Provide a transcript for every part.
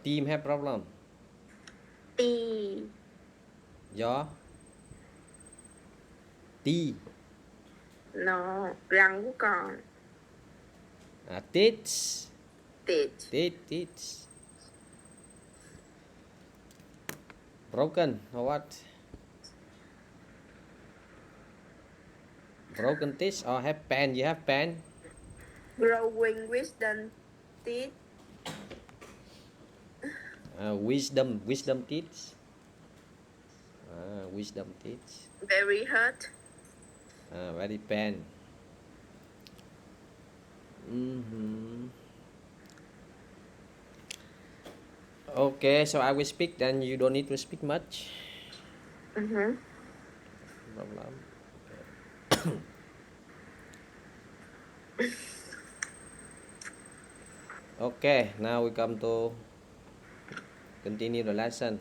Team have problem. T. Do T. Nó răng của con. Teeth. Teeth. Teeth. Broken or what? Broken teeth or have pen? You have pen? Growing wisdom teeth. Wisdom teeth. Wisdom teeth. Very hurt. Very pen. Okay, so I will speak, then you don't need to speak much. Problem. Okay, now we come to continue the lesson.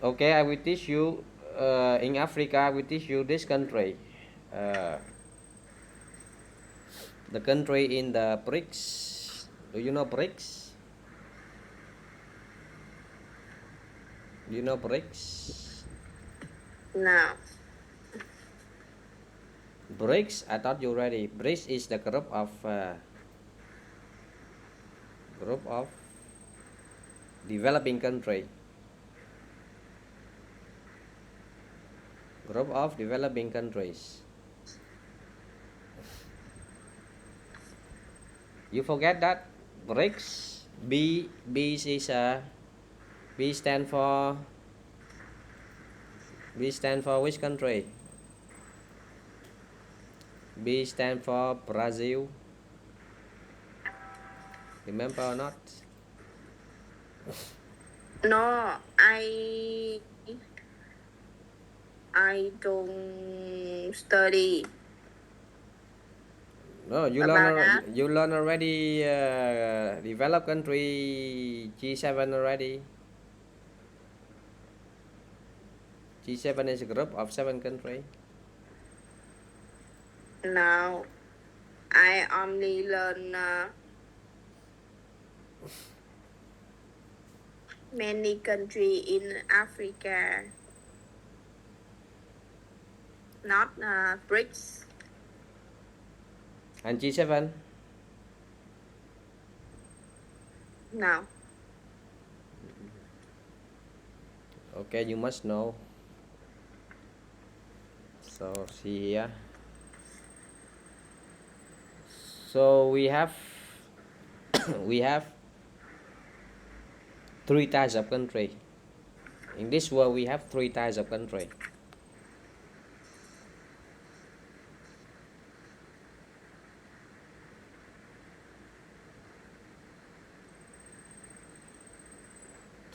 Okay, I will teach you in Africa. I will teach you this country. Uh, the country in the BRICS. Do you know BRICS? Do you know BRICS? No. BRICS, I thought you already. BRICS is the group of developing country. Group of developing countries. You forget that BRICS. B stand for which country? B stand for Brazil. Remember or not? No, I don't study No, about that. you learn already. Developed country G7 already. G7 is a group of 7 countries. No, I only learn many country in Africa, not BRICS. And G7. No. Okay, you must know. So see here. So we have we have 3 types of country. In this world, we have 3 types of country.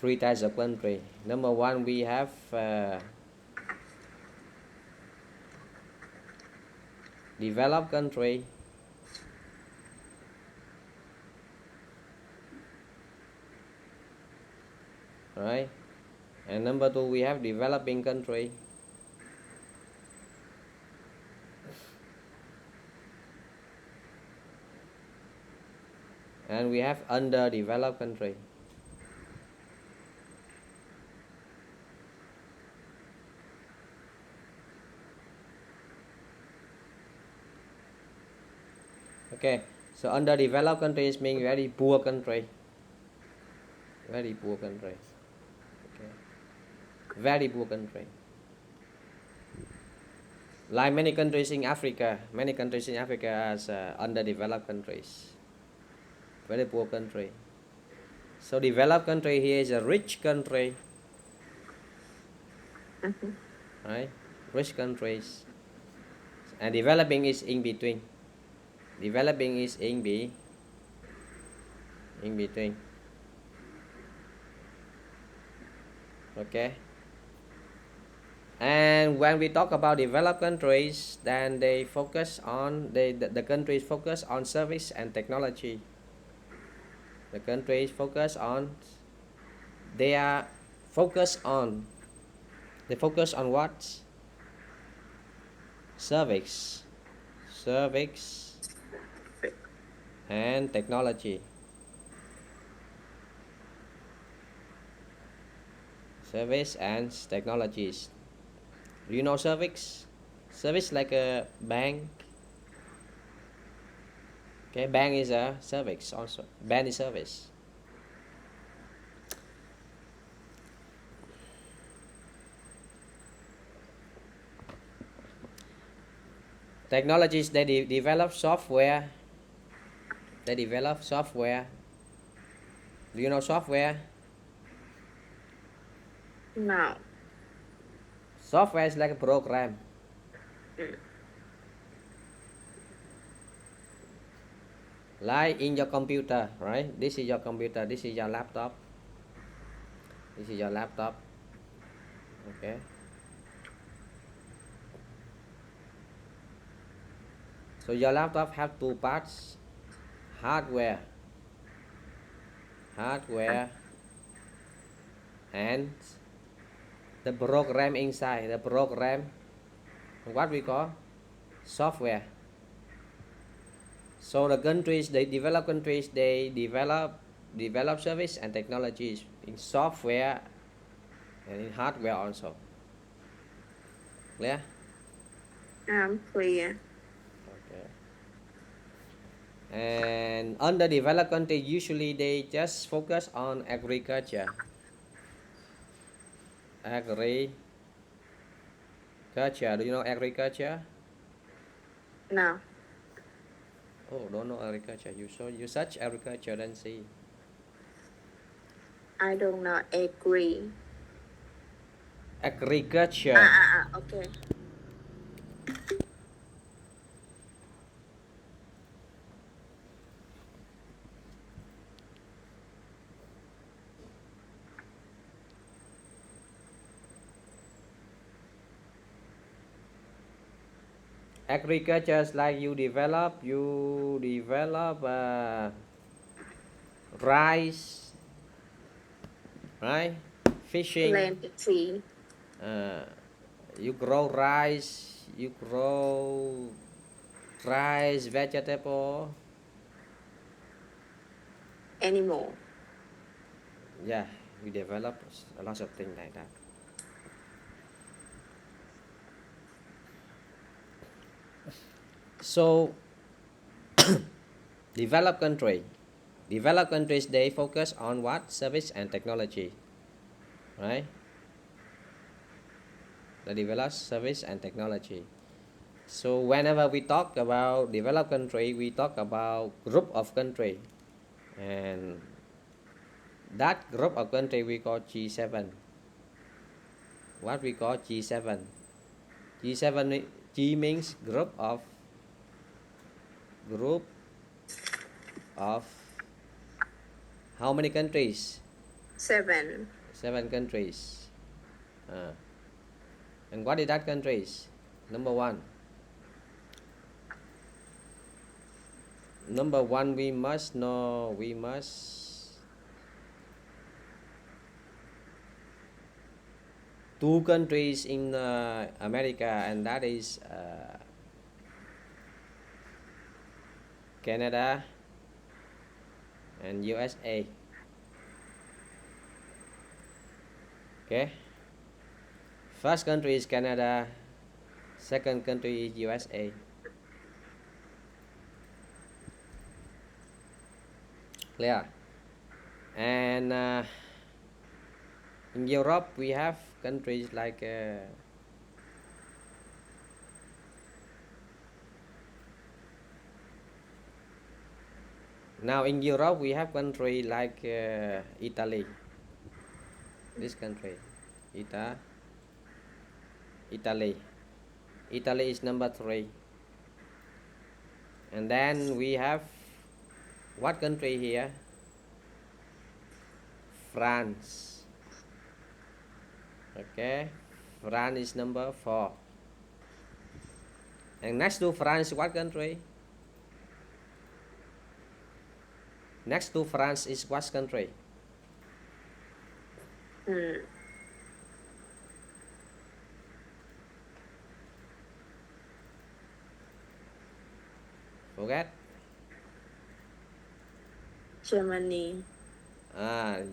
Three types of country. Number one, we have developed country. Right? And number two, we have developing country. And we have underdeveloped country. Okay, so underdeveloped countries mean very poor country. Very poor country. Okay. Very poor country. Like many countries in Africa are underdeveloped countries. Very poor country. So developed country here is a rich country. Right? Rich countries. And developing is in between. Developing is in between. Okay. And when we talk about developed countries, then they focus on the countries focus on service and technology. The countries focus on they are focused on they focus on what? service, service and technology, service and technologies. Do you know service? Service like a bank. Okay, bank is a service also. Bank is service. Technologies, they develop software. They develop software. Do you know software? No. Software is like a program. Mm. Like in your computer, right? This is your computer. This is your laptop. This is your laptop. Okay. So your laptop have two parts: hardware, hardware, and the program inside. The program, what we call software. So the countries, they develop countries, they develop service and technologies in software and in hardware also. Clear? Clear. Okay. And underdeveloped country, usually they just focus on agriculture. Agriculture. Do you know agriculture? No. Oh, don't know agriculture. You search agriculture then see. I don't know. Agree. Agriculture. Okay. Agriculture is like you develop rice, right? Fishing. Plenty. Uh, you grow rice. You grow rice, vegetable. Animal. Yeah, we develop a lot of things like that. So developed country, developed countries, they focus on what? Service and technology, right? They develop service and technology. So whenever we talk about developed country, we talk about group of country, and that group of country we call G7. What we call G7? G7, G means group of how many countries? 7. 7 countries. And what is that countries? Number one. Number one, we must know. We must two countries in America, and that is Canada and USA. Okay. First country is Canada. Second country is USA. Clear? And in Europe we have countries like now in Europe we have country like Italy. This country, Italy. Italy is number 3. And then we have what country here? France. Okay, France is number 4. And next to France, what country? Next to France is what country? Mm. Forget. Germany.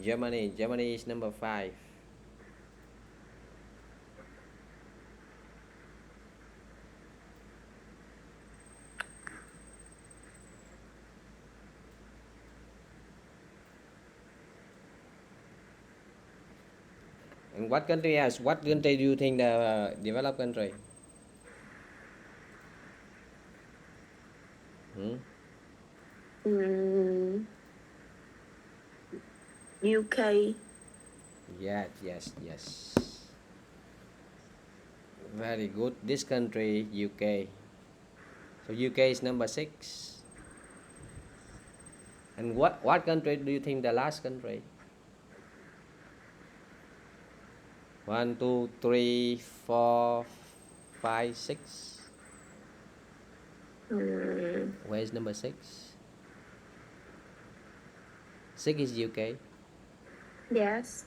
Germany. Germany is number 5. And what country else? What country do you think the developed country? Hmm? Mm, UK. Yes, yes, yes. Very good. This country, UK. So UK is number 6. And what country do you think the last country? 1, 2, 3, 4, 5, 6. Mm, Where is number 6? 6 is UK. yes.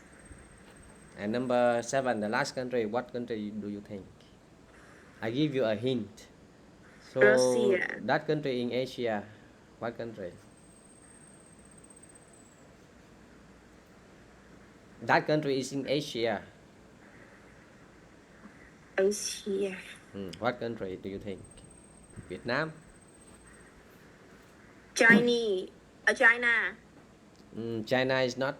And number 7, the last country. What country do you think? I give you a hint. So Russia. that country in Asia, what country? That country is in Asia. Asia. What country do you think? Vietnam? Chinese. China. China is not.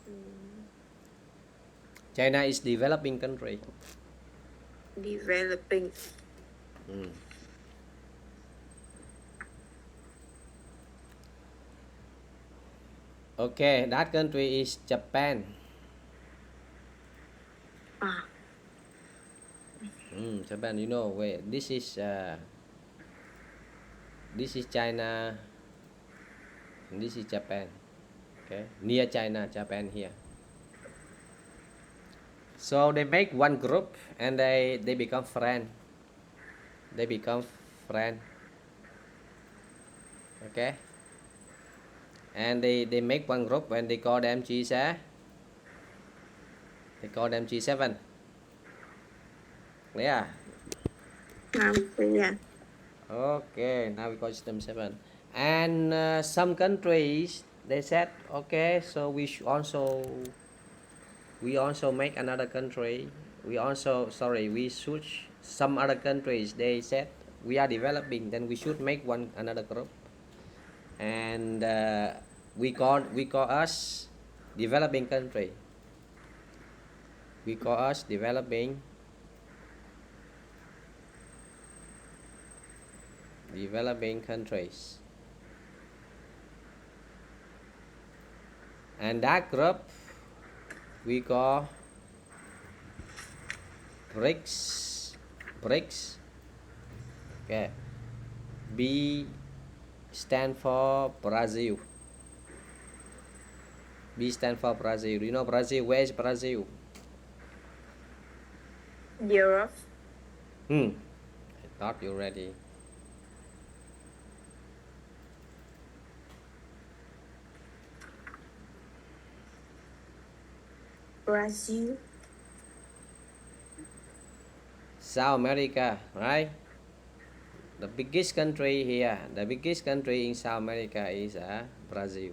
Mm, China is developing country. developing. Mm. Okay, that country is Japan. Ah, Japan, you know where this is China and this is Japan. Okay, near China, Japan here. So they make one group and they become friend. They become friend. Okay, and they make one group and they call them G7. They call them G7. Yeah. yeah. Okay, now we call system 7. And some countries they said, okay, so we also make another country. We switch some other countries. They said we are developing, then we should make one another group, and we call us developing country. We call us developing countries, and that group we call BRICS. BRICS. Okay. B stand for Brazil. B stand for Brazil. You know Brazil? Where is Brazil? Europe. I thought you ready. Brazil. South America, right? The biggest country here, the biggest country in South America is Brazil.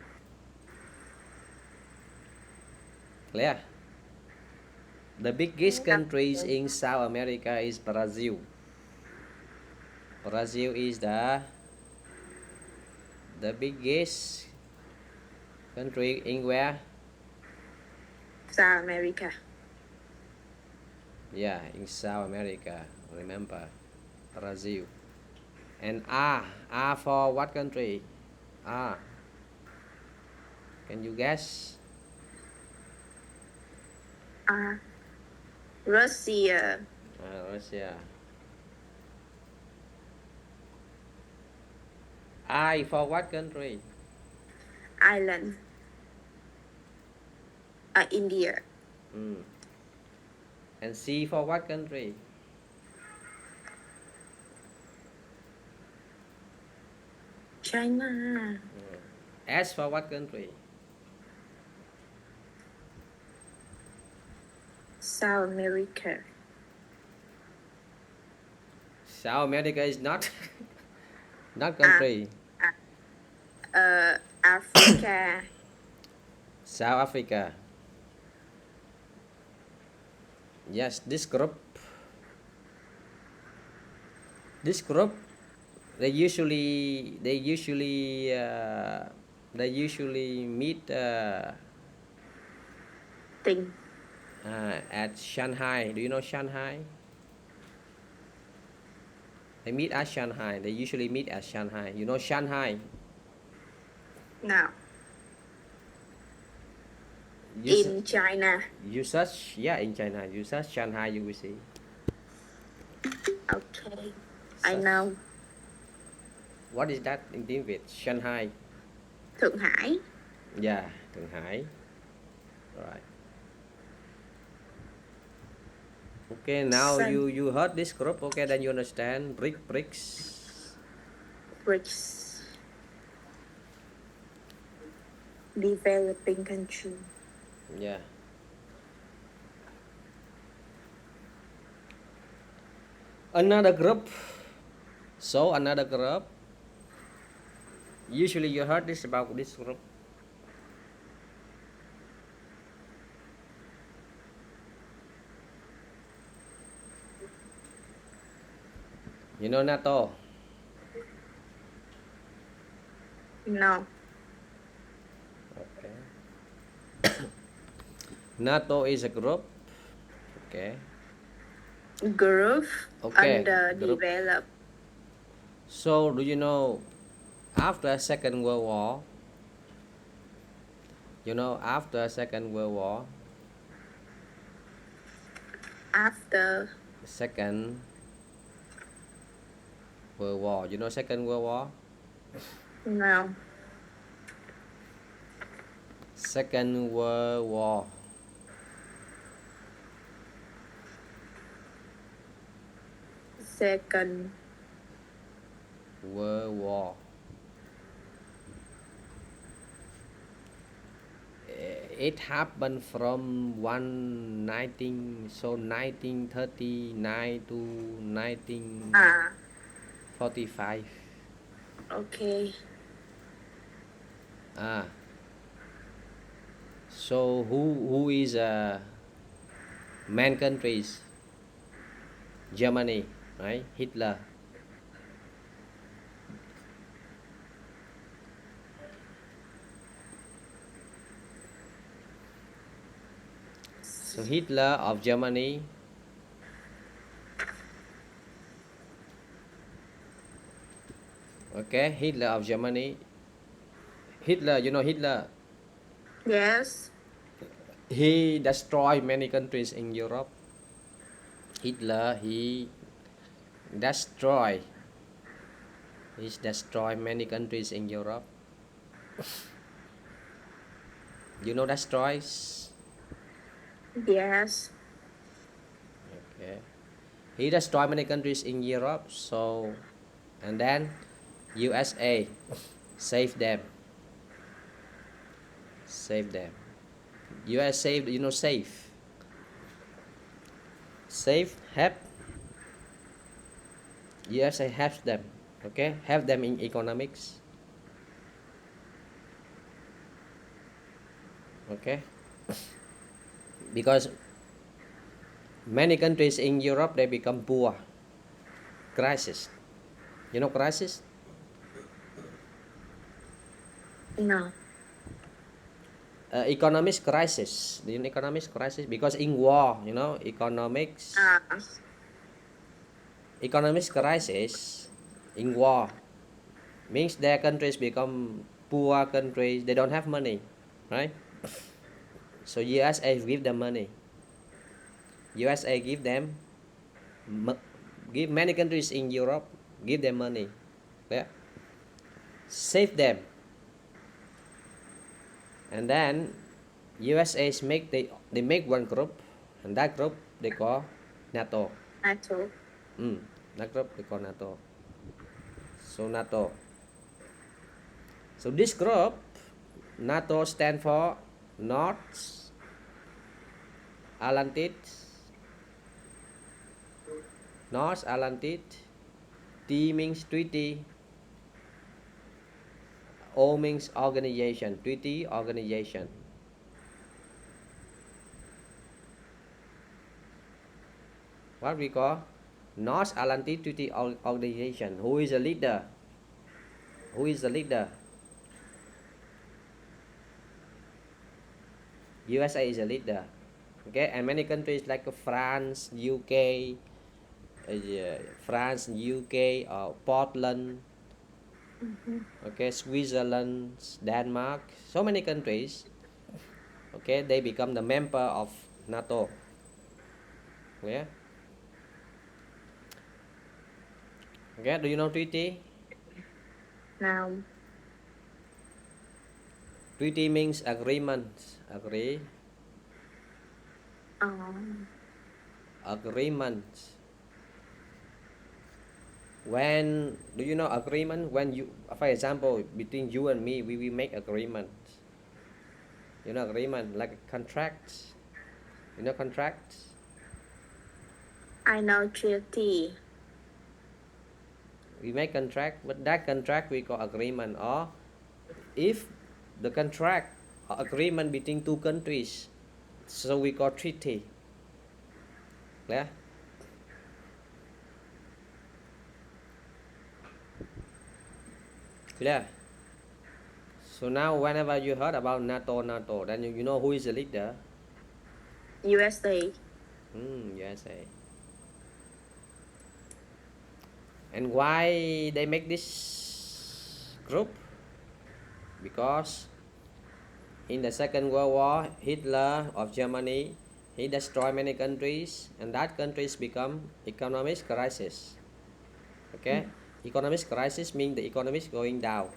Clear? The biggest countries Okay. in South America is Brazil. Brazil is the biggest country in where? South America. Yeah, in South America. Remember, Brazil. And R for what country? R. Can you guess? Ah, Russia. Russia. I for what country? Ireland. India. Mm. And C for what country? China. S for what country? South America. South America is not not À, country. Africa. South Africa. Yes, this group they usually they usually meet Tình. at Shanghai. Do you know Shanghai? They meet at Shanghai. They usually meet at Shanghai. You know Shanghai? Nào. You In China. you search, yeah, in China. You search Shanghai, you will see. Okay. I Search. know. What is that in English? Shanghai. Thượng Hải. Yeah, Thượng Hải. Right. Okay, now Sun. you heard this group. Okay, then you understand BRICS. BRICS. Developing country. Yeah. Another group. So another group. Usually you heard this about this group. You know NATO. No. Okay. NATO is a group. Okay. Group. Okay. Group. Underdeveloped. So do you know after Second World War? You know after Second World War. After. Second World War. You know Second World War? No. Second World War. Second. World War. It happened from 1939 to 1945. Okay. Ah, so who is main countries? Germany, right? Hitler. So Hitler of Germany. Okay, Hitler of Germany. Hitler, you know Hitler. Yes. He destroyed many countries in Europe. Hitler, destroyed. He's destroyed many countries in Europe. You know destroys. Yes. Okay. He destroyed many countries in Europe. So, and then USA saved them. Save them. US saved. You know save. Save help. USA helps them. Okay, help them in economics. Okay, because many countries in Europe they become poor. Crisis. You know crisis? No. Economics crisis. Do you know economics crisis? Because in war, you know, economics crisis in war means their countries become poor countries. They don't have money, right? So USA give them money. USA give many countries in Europe give them money. Yeah. Save them. And then USA's they make one group, and that group they call NATO. NATO. That group they call NATO. So NATO. So this group, NATO stand for North Atlantic, North Atlantic T means treaty. O means organization. Treaty organization. What we call North Atlantic Treaty Organization. Who is the leader? Who is the leader? USA is a leader. Okay, and many countries like France, UK, France, UK, Portland, okay, Switzerland, Denmark, so many countries. Okay, they become the member of NATO. Yeah. Okay, do you know treaty? Now. Treaty means agreement. Um. Agreement. When do you know agreement? When you, for example, between you and me, we make agreement. You know agreement like a contract. You know contract. I know treaty. We make contract, but that contract we call agreement. Or if the contract or agreement between two countries, so we call treaty. Yeah. Clear. So now whenever you heard about NATO, then you know who is the leader. USA. USA. And why they make this group? Because in the Second World War, Hitler of Germany, he destroyed many countries, and that countries become economic crisis. Okay, economic crisis means the economy is going down.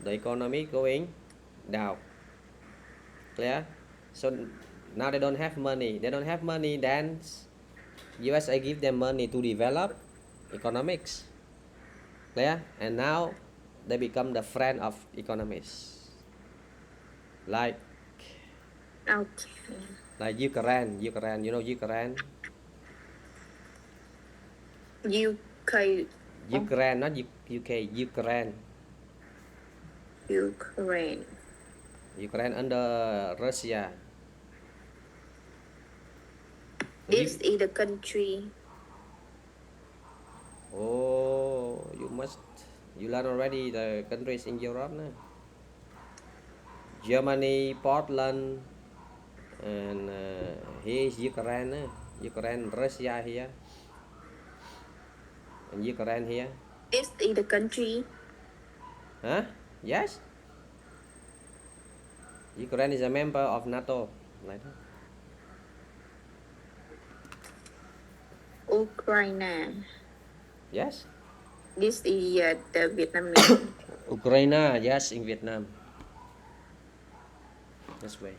The economy going down. Clear? So now they don't have money. They don't have money. Then USA give them money to develop economics. Clear? And now they become the friend of economists. Like Okay. Ukraine. You know Ukraine. UK. Ukraine, not UK. Ukraine. Ukraine. Ukraine under Russia. This is the country. Oh, you learn already the countries in Europe now. Germany, Portland, and here is Ukraine. Ukraine, Russia here, and Ukraine here. This is the country. Huh? Yes. Ukraine is a member of NATO. Like that. Ukraine. Yes. This is the Vietnamese. Ukraine, yes, in Vietnam. This way.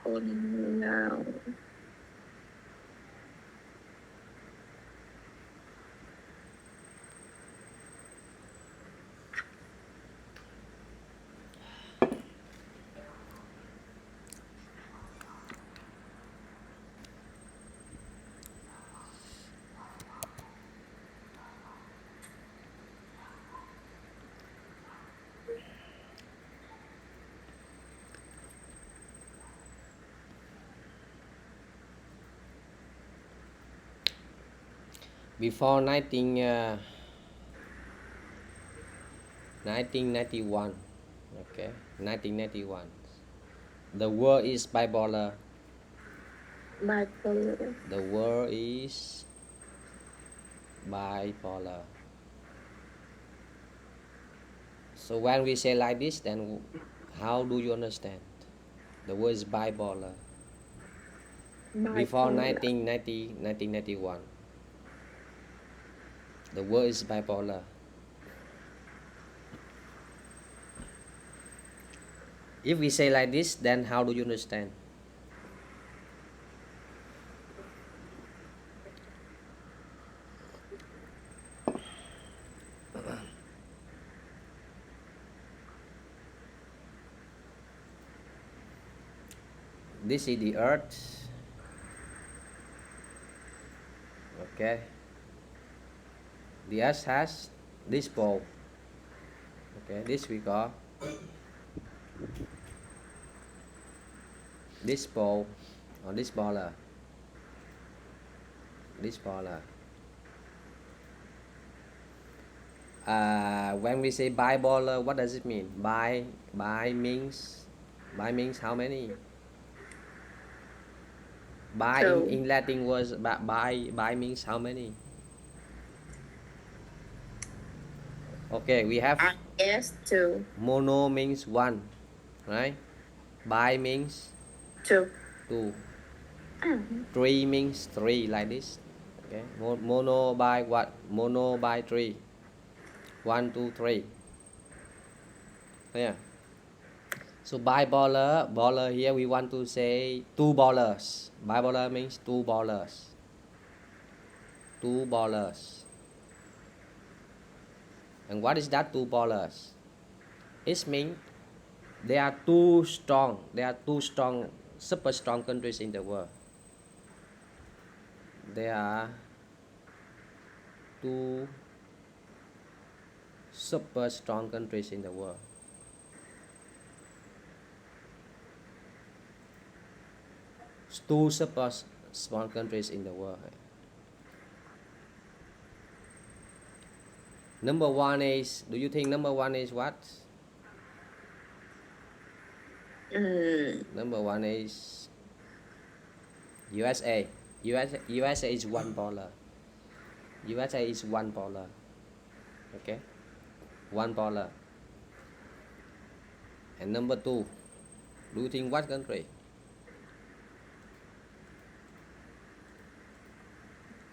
Oh no. Before 1991, okay, 1991, the world is bipolar. Bipolar. The world is bipolar. So when we say like this, then how do you understand? The word is bipolar. Before Bipolar. 1991, the word is bipolar. If we say like this, then how do you understand? This is the Earth. Okay. The Earth has this pole. Okay. This we call this pole or this polar. This polar. When we say bipolar, what does it mean? Bi means how many? Bi Two. in Latin words, bi means how many? Okay, we have Yes, two. mono means one, right? Bi means Two. two. Mm. Three means three, like this. Okay, mono by what? Mono by three. One, two, three. Yeah. So baller here we want to say two ballers. Bipolar means two ballers. Two ballers. And what is that two ballers? It means there are two strong. There are two strong, super strong countries in the world. There are two super strong countries in the world. Two super strong countries in the world. Number one is, do you think number one is what? Number one is USA. USA is one polar. USA is one polar. Okay, one polar. And number two, do you think what country?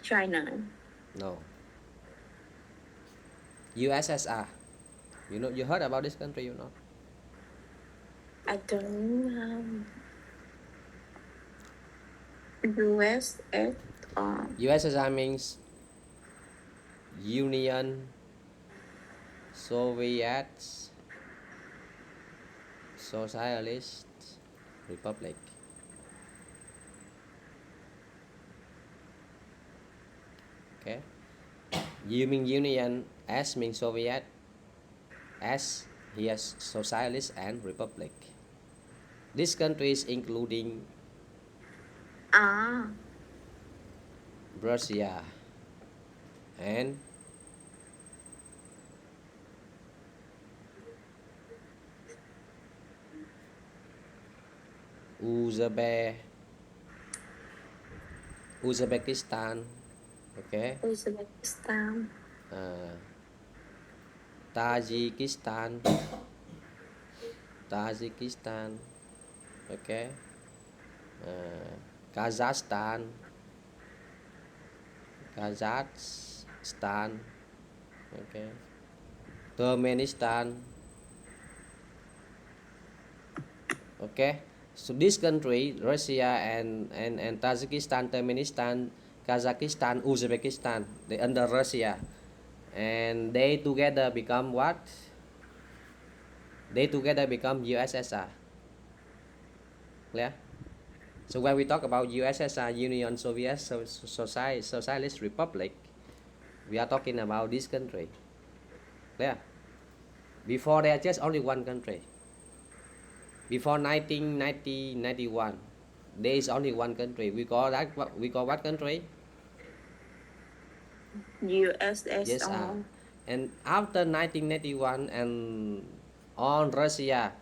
China. No. USSR. You know, you heard about this country, you know? I don't USS or USSR means Union Soviet Socialist Republic. Okay. U mean Union, S means Soviet, S here Socialist and Republic. These countries including ah Russia and Uzbekistan, okay, Uzbekistan, uh, Tajikistan, okay, Kazakhstan, okay, Turkmenistan, okay. So this country, Russia and Tajikistan, Turkmenistan, Kazakhstan, Uzbekistan, they under Russia, and they together become what? They together become USSR. Clear? So when we talk about USSR, Union Soviet Socialist Republic, we are talking about this country. Clear? Before there just only one country. Before 1991, there is only one country. We call what country? Yes, USSR. and after 1991 and on Russia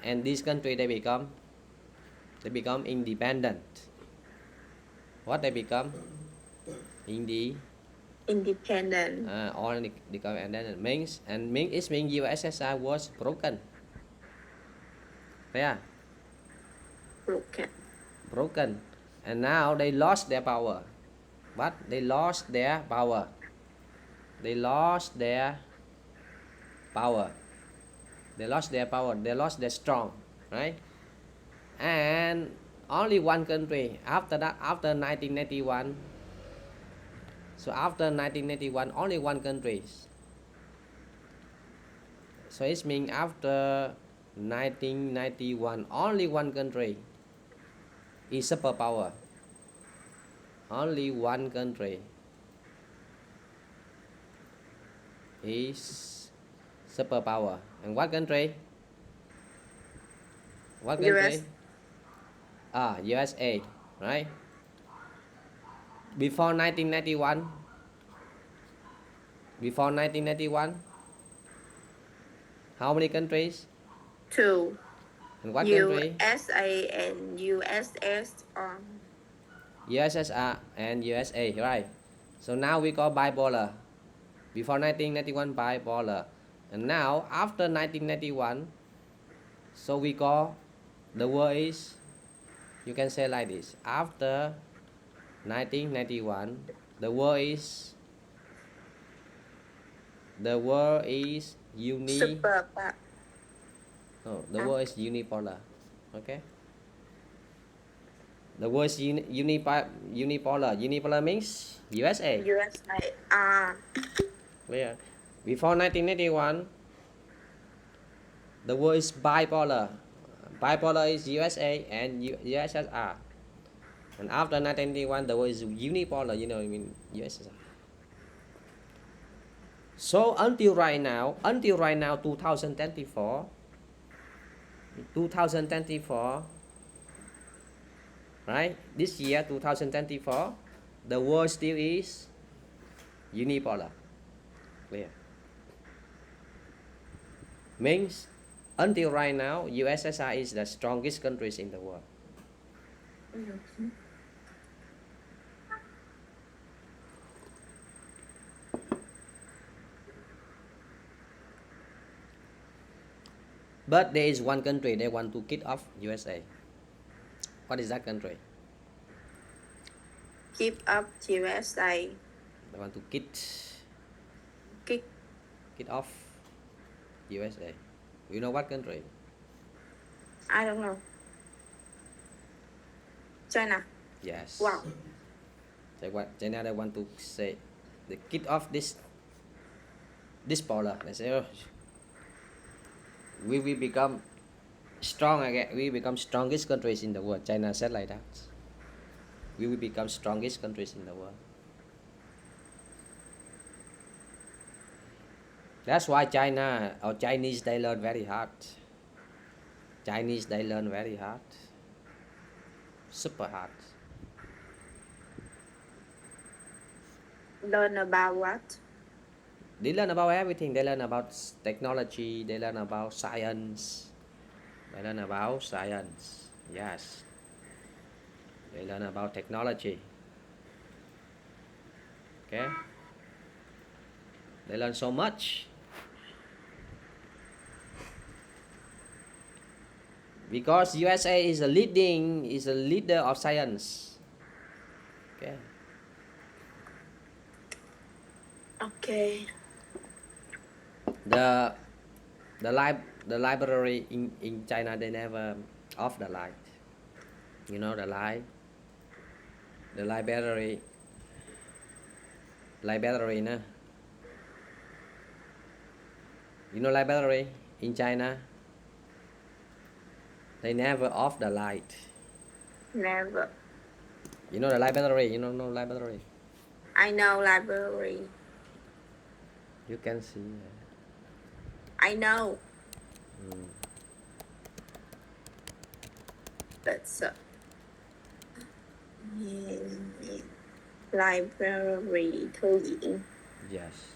and this country they become independent. What they become? Indi Independent. All become independent means it means USSR was broken. Yeah, Broken. broken, and now they lost their power. What? They lost their power. They lost their power. They lost their power. They lost their strong, right? And only one country after that, after 1991. So after 1991, only one country. So it means after 1991, only one country is superpower. Only one country is superpower. And what country? What country? US. USA, right? Before 1991, before 1991, how many countries? 2. And what country? USA and USS. USSR and USA, right? So now we call bipolar. Before 1991, bipolar. And now, after 1991, so we call the world is, you can say like this. After 1991, the world is, the world is Super. no, the world is unipolar. Okay? The word is unipolar. Unipolar means USA. USA. Clear. Before 1981, the word is bipolar. Bipolar is USA and USSR. And after 1981, the word is unipolar. You know, I mean USSR. So until right now, 2024, 2024, right? This year, 2024, the world still is unipolar. Clear. Means until right now, USSR is the strongest countries in the world. But there is one country they want to kick off USA. What is that country? Keep up USA. They want to Kick. off USA. You know what country? I don't know. China. Yes. Wow. China they want to say they kick off this polar. They say, oh, we will become strong again. We become strongest countries in the world. China said like that. We will become strongest countries in the world. That's why China or Chinese they learn very hard. Chinese they learn very hard. Super hard. Learn about what? They learn about everything. They learn about technology. They learn about science. They learn about science. Yes. They learn about technology. Okay. They learn so much. Because USA is a leader of science. Okay. Okay. The library in China they never off the light. You know the library no? You know library in China they never off the light. Never. You know the library, you don't know library. I know library. You can see. I know. Mm. But library thư viện. Yes.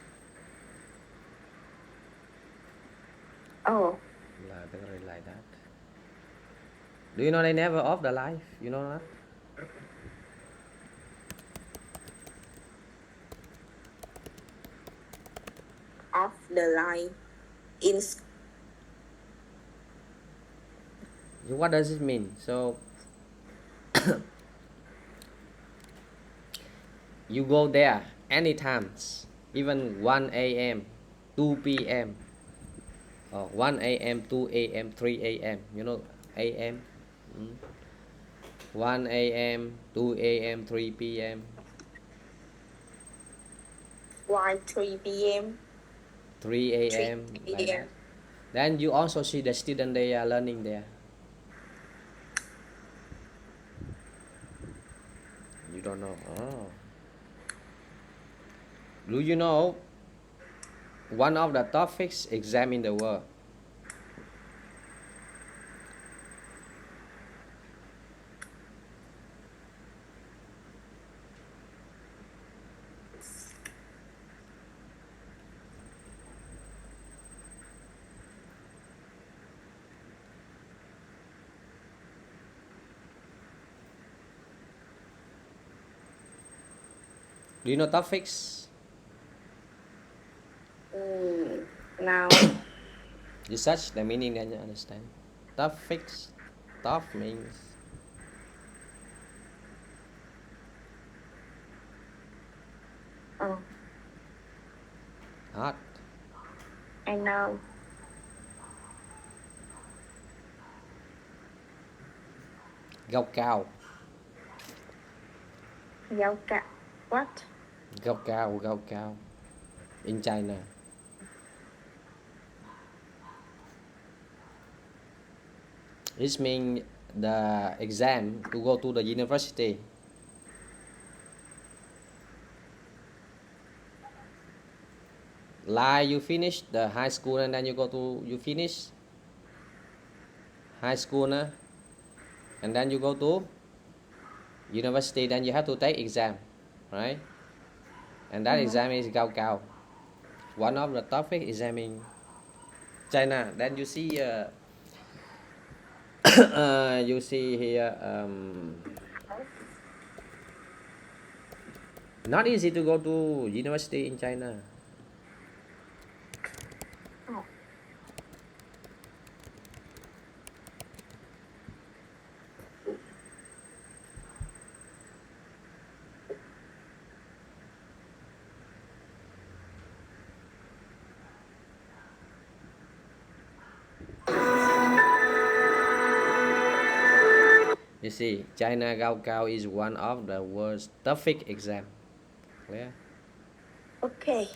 Oh. Library like that. Do you know they never off the light? You know that? Off the line. In. So what does it mean? So you go there anytime, even 1 a.m., 2 p.m., or 1 a.m., 2 a.m., 3 a.m. You know a.m. 1 a.m., 2 a.m., 3 p.m. Why 3 p.m.? 3 a.m. like that. Then you also see the student they are learning there. don't know. Oh. Do you know one of the toughest exam in the world? Do you know toughest? Now. You search the meaning then you understand. Toughest. Tough means Oh, hard. I know. Gao cao. Giao cả. What? Gao cao. Gao cao. In China. This means the exam to go to the university. Like you finish the high school and then you finish high school and then you go to university, then you have to take exam, right? And that exam is Gao Cao, one of the toughest exam in China. Then you see you see here not easy to go to university in China. Oh. You see, China Gao Cao is one of the world's toughest exam. Clear? Okay.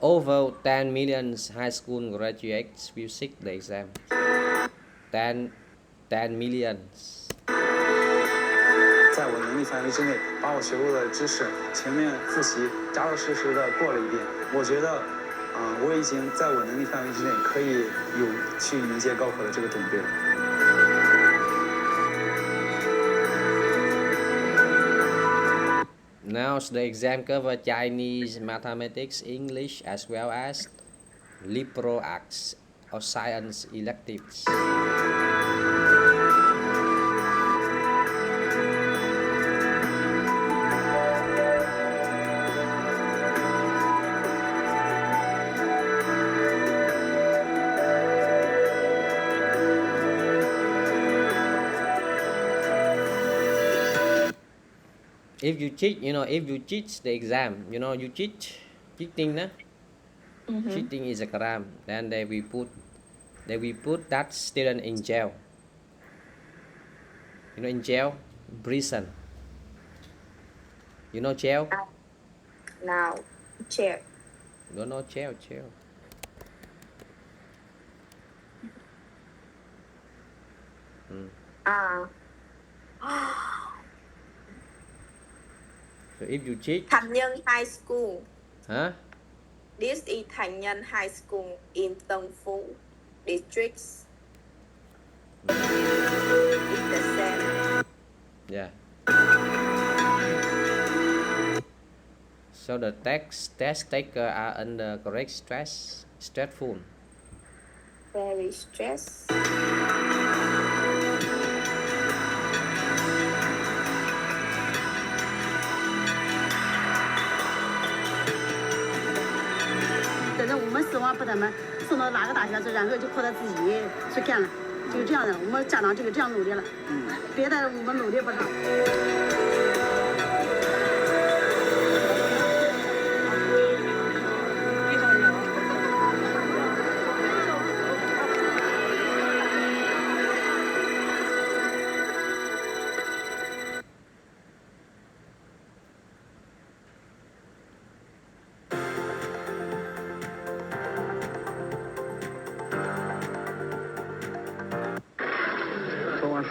Over 10 million high school graduates will sit the exam. 10 millions. 在我能力范围之内，把我学过的知识全面复习，扎扎实实的过了一遍。我觉得，我已经在我能力范围之内，可以有去迎接高考的这个准备了。Now the exam cover Chinese, mathematics, English, as well as liberal arts or science electives. If you cheat, if you cheat the exam, you cheating, nah? Cheating is a crime. Then they will put that student in jail. In jail, prison. You know jail? Now. Chair. Don't know jail. Ah. So if you cheat, Thành Nhân High School. huh? This is Thành Nhân High School in Tân Phú District. It's the same. Yeah. So the test taker are under correct stressful. Very stressed.希望把他们送到哪个大学去，然后就靠他自己去干了，就这样的。我们家长这样努力了，别的我们努力不上。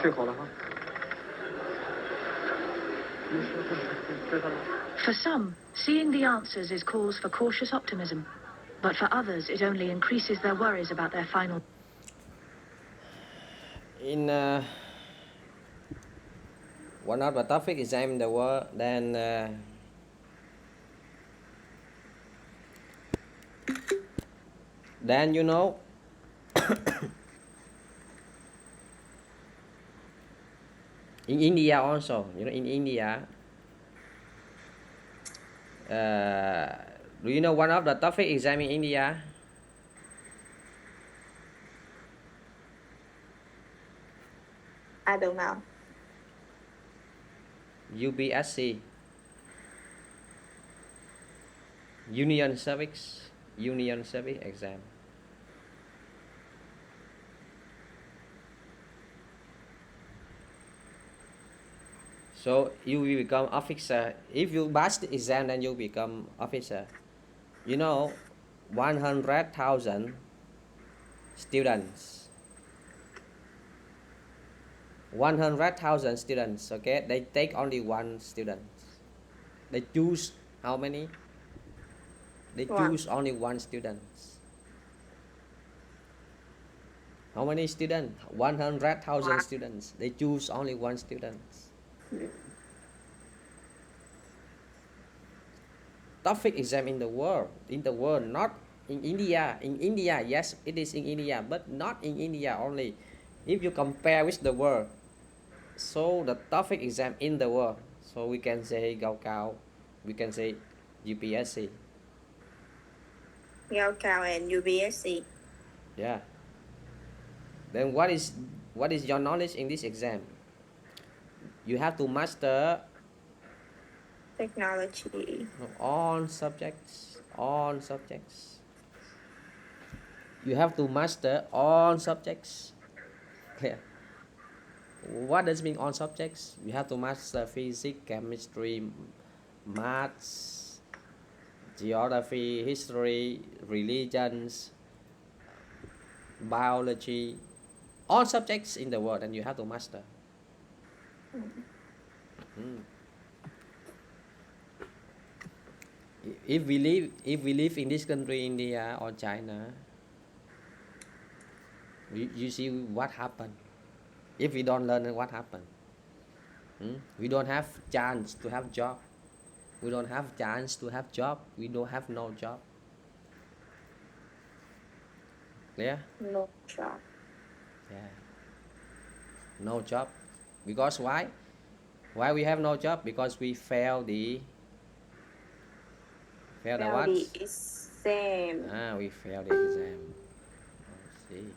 睡好了哈。 For some, seeing the answers is cause for cautious optimism. But for others, it only increases their worries about their final. In one of the topic exam in the world, then you know in India also, you know, in India, do you know one of the topic exam in India? I don't know. UPSC, Union Service exam. So you will become officer. If you pass the exam, then you become officer. You know, 100,000 students. 100,000 students. Okay, they take only one student. They choose how many? They One. choose only one student. How many students? 100,000 One. students. They choose only one student. Toughest exam in the world, not in India. In India, yes, it is in India, but not in India only. If you compare with the world, so the toughest exam in the world, so we can say Gao Cao, we can say UPSC. Gao Cao and UPSC. Yeah. Then what is your knowledge in this exam? You have to master Technology. all subjects. You have to master all subjects. Clear? What does mean all subjects? You have to master physics, chemistry, maths, geography, history, religions, biology, all subjects in the world, and you have to master. If we live in this country, India or China, you see what happened. If we don't learn, what happened? We don't have chance to have job. We don't have chance to have job. We don't have no job. Clear? No job. Yeah. No job. Because why? Why we have no job? Because we fail the what? The exam. We failed the exam. See.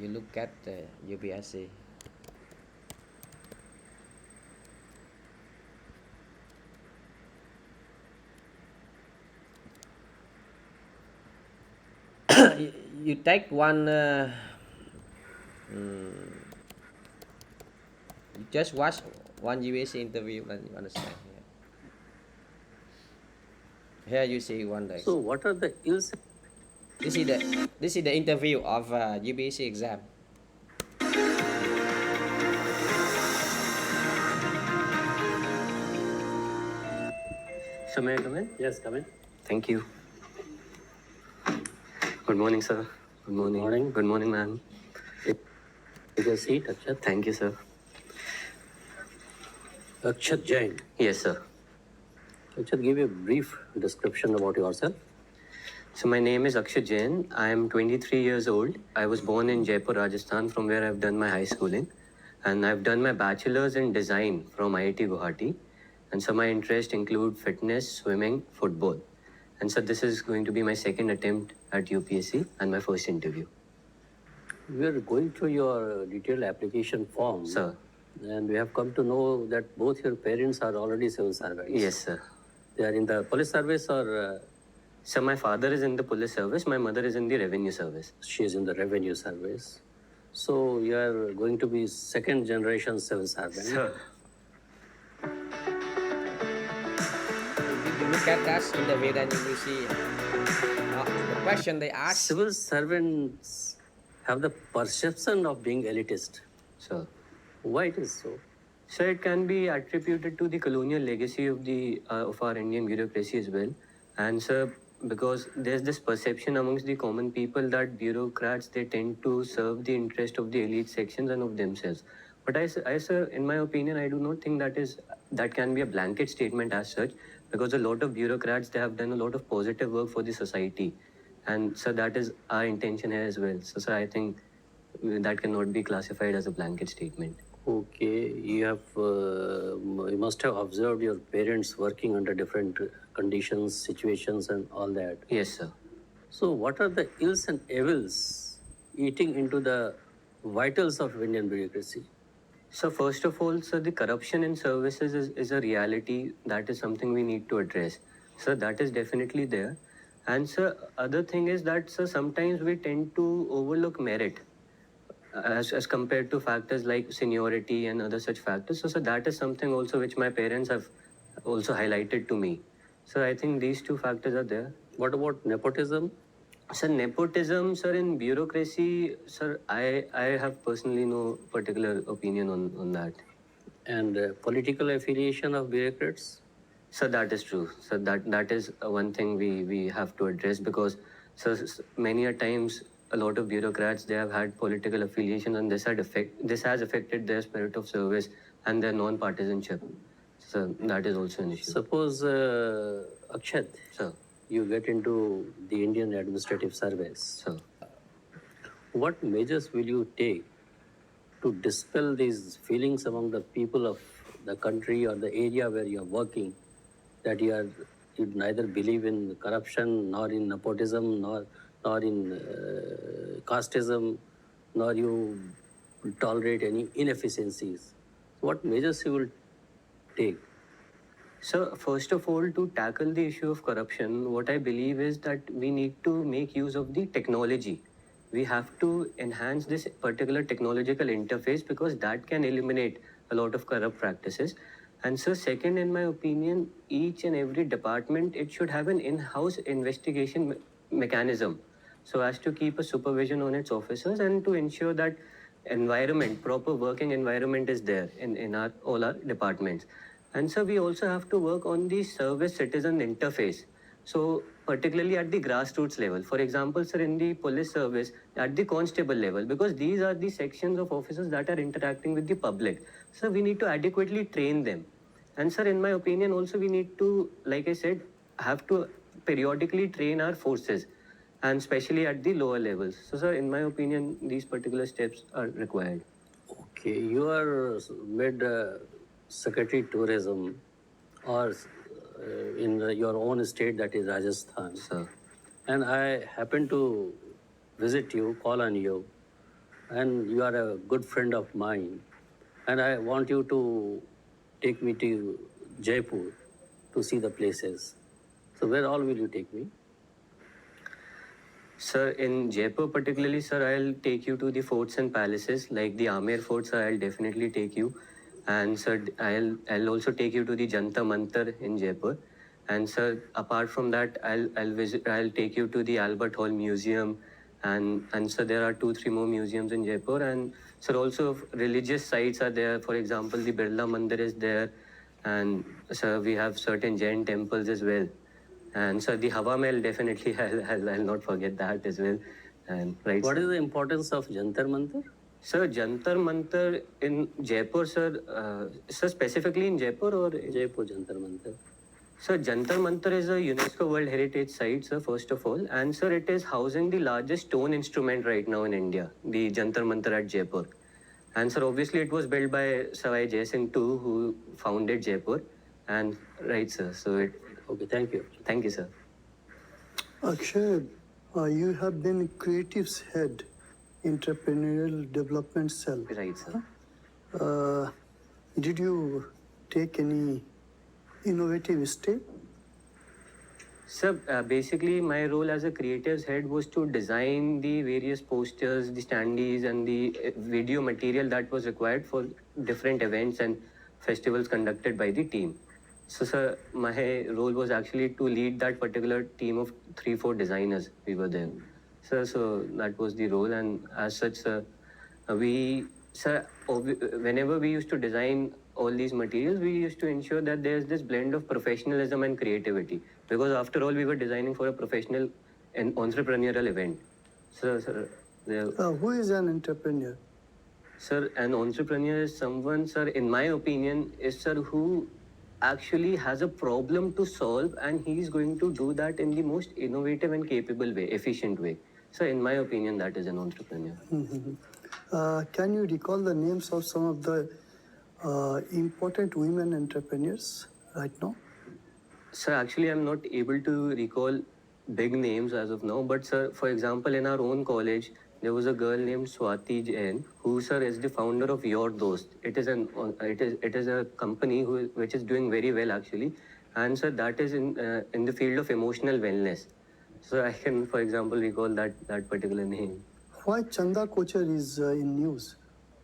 You look at the UPSC. You take one. You just watch one UPSC interview and you understand. Here you see one day. So what are the ills? This is the interview of UPSC exam. So may I come in? Yes, come in. Thank you. Good morning, sir. Good morning. Morning. Good morning, ma'am. Take a seat, Akshat. Thank you, sir. Akshat Jain. Yes, sir. Akshat, give a brief description about yourself. So my name is Akshay Jain. I am 23 years old. I was born in Jaipur, Rajasthan, from where I've done my high schooling. And I've done my bachelor's in design from IIT Guwahati. And so my interests include fitness, swimming, football. And so this is going to be my second attempt at UPSC and my first interview. We are going through your detailed application form. Sir. And we have come to know that both your parents are already civil servants. Yes, sir. They are in the police service or So my father is in the police service, my mother is in the revenue service. she is in the revenue service. So you are going to be second generation civil servant. Sir. look at that in the video, and you will see the question they ask. Civil servants have the perception of being elitist. So, Why it is so? so it can be attributed to the colonial legacy of our Indian bureaucracy as well, and so because there's this perception amongst the common people that bureaucrats they tend to serve the interest of the elite sections and of themselves. But sir, in my opinion, I do not think that can be a blanket statement as such, because a lot of bureaucrats they have done a lot of positive work for the society, and so that is our intention here as well. So, sir, I think that cannot be classified as a blanket statement. Okay, you must have observed your parents working under different conditions, situations, and all that. Yes, sir. So, what are the ills and evils eating into the vitals of Indian bureaucracy? So first of all, sir, the corruption in services is a reality. That is something we need to address. So that is definitely there. And sir, other thing is that sir, sometimes we tend to overlook merit as compared to factors like seniority and other such factors. So that is something also which my parents have also highlighted to me. So I think these two factors are there. What about nepotism? Sir, nepotism, sir, in bureaucracy, sir, I have personally no particular opinion on that. And political affiliation of bureaucrats? So that is true. So that is one thing we have to address, because so many a times a lot of bureaucrats they have had political affiliation, and this has affected their spirit of service and their non-partisanship. So that is also an issue. Suppose Akshat, So you get into the Indian Administrative Service. so What measures will you take to dispel these feelings among the people of the country or the area where you are working, that you neither believe in corruption, nor in nepotism, nor in casteism, nor you tolerate any inefficiencies? What measures you will take? So, first of all, to tackle the issue of corruption, what I believe is that we need to make use of the technology. We have to enhance this particular technological interface, because that can eliminate a lot of corrupt practices. And so, second, in my opinion, each and every department, it should have an in-house investigation mechanism, so as to keep a supervision on its officers and to ensure that proper working environment is there in all our departments. And so we also have to work on the service citizen interface. So particularly at the grassroots level, for example, sir, in the police service, at the constable level, because these are the sections of officers that are interacting with the public. So we need to adequately train them. And sir, in my opinion, also we need to, like I said, have to periodically train our forces, and especially at the lower levels. So sir, in my opinion, these particular steps are required. Okay, you are made Secretary Tourism, or in your own state, that is Rajasthan. Sir. And I happen to visit you, call on you, and you are a good friend of mine. And I want you to take me to Jaipur to see the places. So where all will you take me? Sir, in Jaipur particularly, sir, I'll take you to the forts and palaces, like the Amer Fort, sir, I'll definitely take you. And sir, I'll also take you to the Jantar Mantar in Jaipur. And sir, apart from that, I'll take you to the Albert Hall Museum. And sir, there are 2-3 more museums in Jaipur. And sir, also religious sites are there. For example, the Birla Mandir is there. And sir, we have certain Jain temples as well. And so the Hawa Mahal, definitely, I'll not forget that as well. And right. What is the importance of Jantar Mantar? Sir, Jantar Mantar in Jaipur, sir, sir, specifically in Jaipur or? Jaipur Jantar Mantar. Sir, Jantar Mantar is a UNESCO World Heritage Site, sir, first of all. And sir, it is housing the largest stone instrument right now in India, the Jantar Mantar at Jaipur. And sir, obviously it was built by Savai Jai Singh II, who founded Jaipur. And right, sir, so it... Okay, thank you. Thank you, sir. Akshay, you have been Creative's head, entrepreneurial development cell. Right, sir. Did you take any innovative step? Sir, basically my role as a creatives head was to design the various posters, the standees and the video material that was required for different events and festivals conducted by the team. So, sir, my role was actually to lead that particular team of 3-4 designers. We were there, so that was the role, and as such, sir, whenever we used to design all these materials, we used to ensure that there's this blend of professionalism and creativity, because after all, we were designing for a professional and entrepreneurial event. So, sir, Who is an entrepreneur? sir, an entrepreneur is someone, sir, in my opinion, is, sir, who actually has a problem to solve, and he's going to do that in the most innovative and capable way, efficient way. So, in my opinion, that is an entrepreneur. Can you recall the names of some of the important women entrepreneurs right now? Sir, actually, I'm not able to recall big names as of now, but sir, for example, in our own college, there was a girl named Swati Jain, who, sir, is the founder of Your Dost. It is a company which is doing very well actually, and sir, that is in the field of emotional wellness. So I can, for example, recall that particular name. Why Chanda Kochar is in news?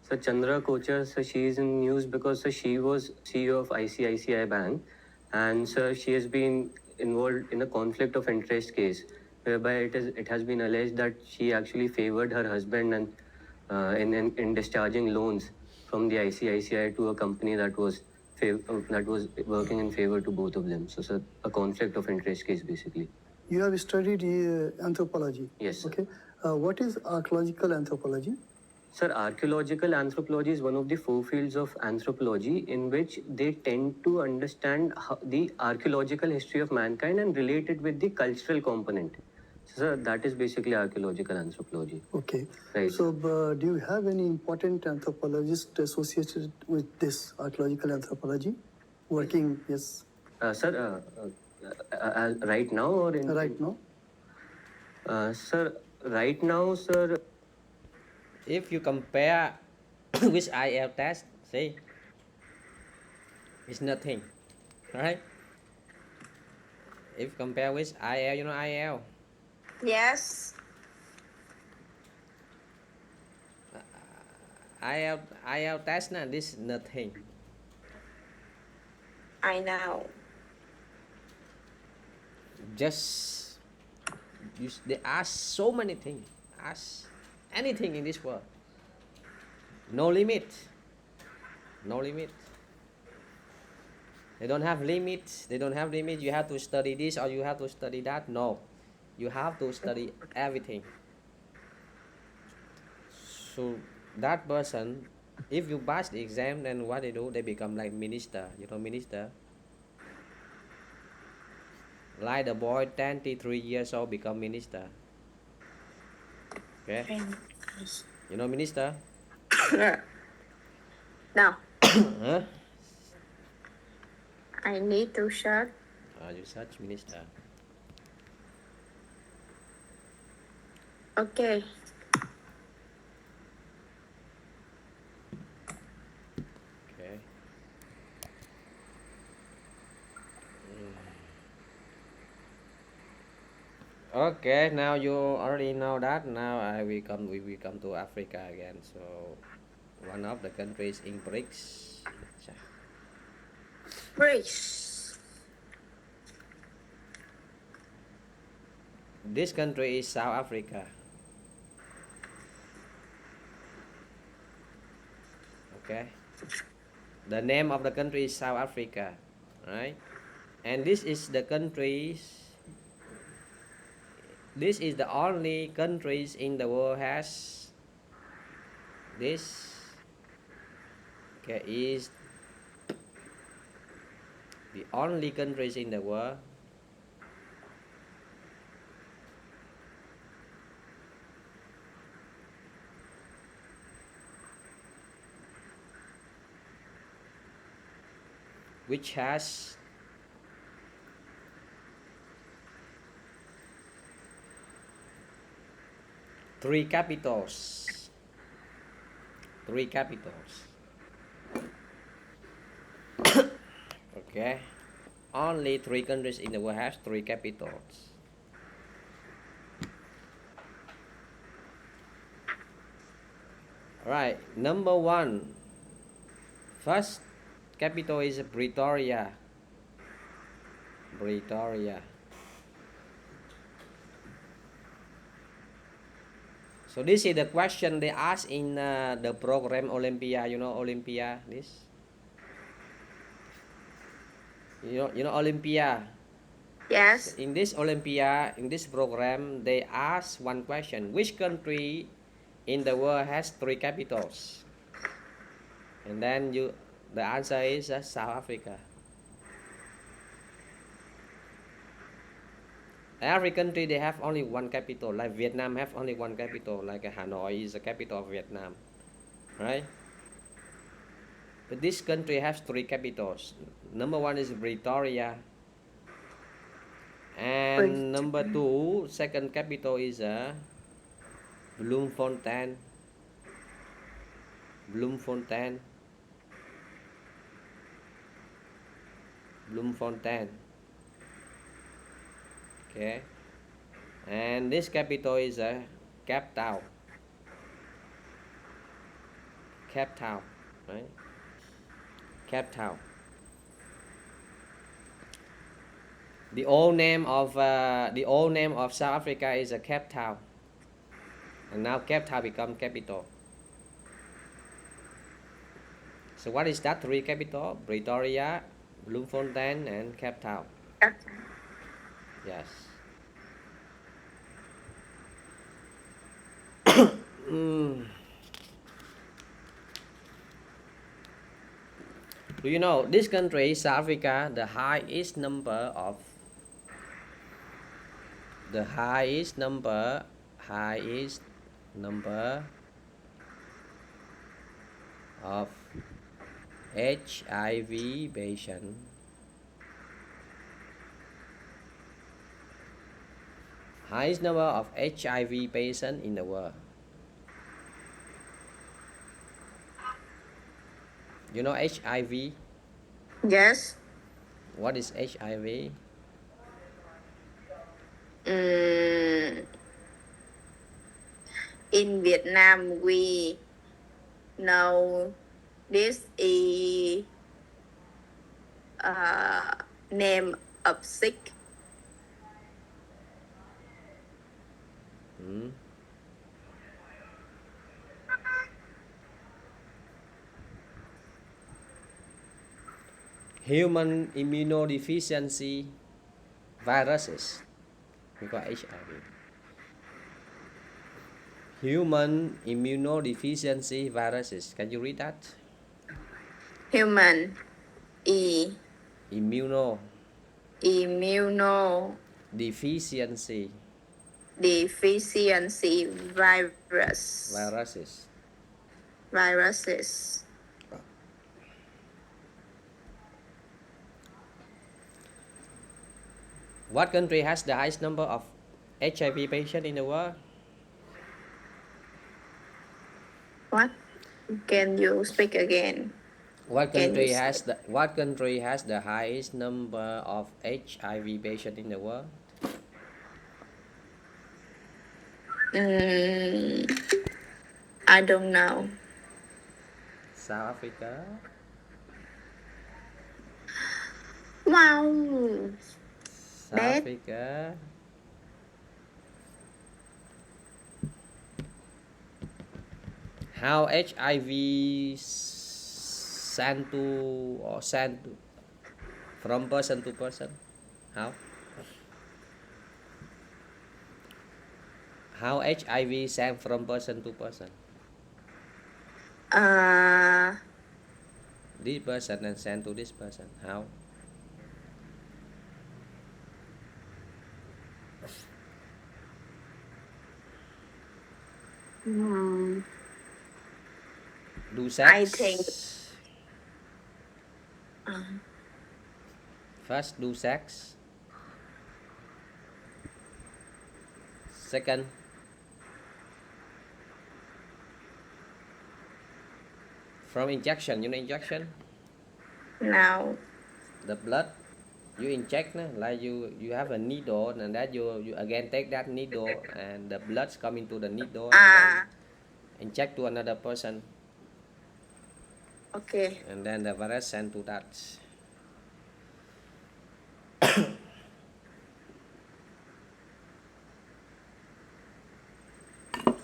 So Chandra Kochar, so she is in news because she was CEO of ICICI Bank, and so she has been involved in a conflict of interest case, whereby it has been alleged that she actually favored her husband and in discharging loans from the ICICI to a company that was working in favor to both of them. So a conflict of interest case basically. You have studied anthropology. Yes, sir. Okay. What is archaeological anthropology? Sir, archaeological anthropology is one of the four fields of anthropology in which they tend to understand the archaeological history of mankind and relate it with the cultural component. So, that is basically archaeological anthropology. Okay. Right. So, do you have any important anthropologist associated with this archaeological anthropology? Working, yes. Sir, right now or in? Right now? Sir, right now, sir. If you compare with IELTS test, see, it's nothing, right? If compare with IELTS, you know IELTS. Yes. IELTS test, now this is nothing. I know. Just they ask so many things. Ask anything in this world. No limit. No limit. They don't have limits. They don't have limits. You have to study this or you have to study that. No. You have to study everything. So that person, if you pass the exam, then what they do? They become like minister. You know minister? Like the boy 23 years old become minister. Okay? You know minister? No, Huh? I need to search. You search minister. Okay. Okay. Okay, now you already know that. Now we will come to Africa again. So one of the countries in BRICS. BRICS. This country is South Africa. Okay. The name of the country is South Africa, right? And this is the only countries in the world has this. Okay, is the only countries in the world which has three capitals. Okay, only three countries in the world have three capitals. Right, number one, first capital is Pretoria. Pretoria. So this is the question they ask in the program Olympia. You know Olympia. This. You know Olympia. Yes. In this Olympia, in this program, they ask one question: which country in the world has 3 capitals? And then the answer is South Africa. Every country they have only one capital. Like Vietnam have only one capital. Like Hanoi is the capital of Vietnam, right? But this country has 3 capitals. Number 1 is Pretoria, and number 2, second capital is Bloemfontein. Bloemfontein. Bloemfontein. Okay. And this capital is Cape Town. Cape Town, right? Cape Town. The old name of South Africa is Cape Town, and now Cape Town become capital. So what is that 3 capital? Pretoria, Bloemfontein, and Cape Town. Yes. Do you know this country, South Africa, the highest number of of HIV patient highest number of HIV patient in the world. You know HIV? Yes. What is HIV? In Vietnam, we know this is name of sick. Human immunodeficiency viruses. We call HIV. Human immunodeficiency viruses. Can you read that? Human Immunodeficiency immunodeficiency viruses. What country has the highest number of HIV patients in the world? What? Can you speak again? What country has the highest number of HIV patients in the world? I don't know. South Africa. Wow. South Africa. How HIV sent from person to person? How HIV sent from person to person? This person and sent to this person. How? Do sex. I think. First, do sex. Second, from injection. You know injection? No. The blood you inject, like you have a needle, and that you again take that needle, and the blood's coming to the needle, and then inject to another person. Okay. And then the virus sent to that.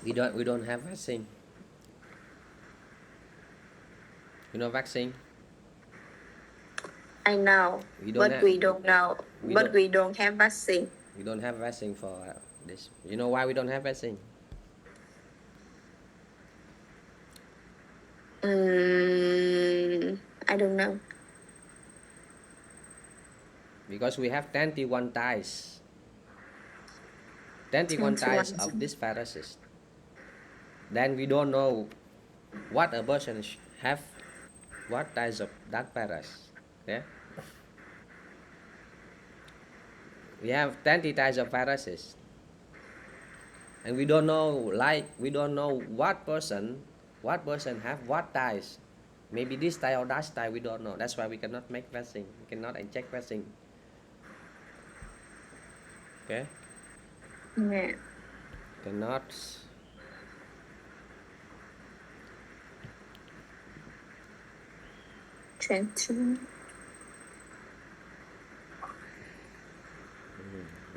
We don't have vaccine. You know vaccine? I know, We don't but have we don't know. we But don't we don't have vaccine. we don't have vaccine for this. You know why we don't have vaccine? I don't know. Because we have 21 types. 21 types 21. of this viruses. Then we don't know what a person have what types of that virus. Yeah. We have 20 types of viruses. And we don't know what person have what types. Maybe this type or that type we don't know. That's why we cannot make vaccine. We cannot inject vaccine. Okay? Yeah. Cannot.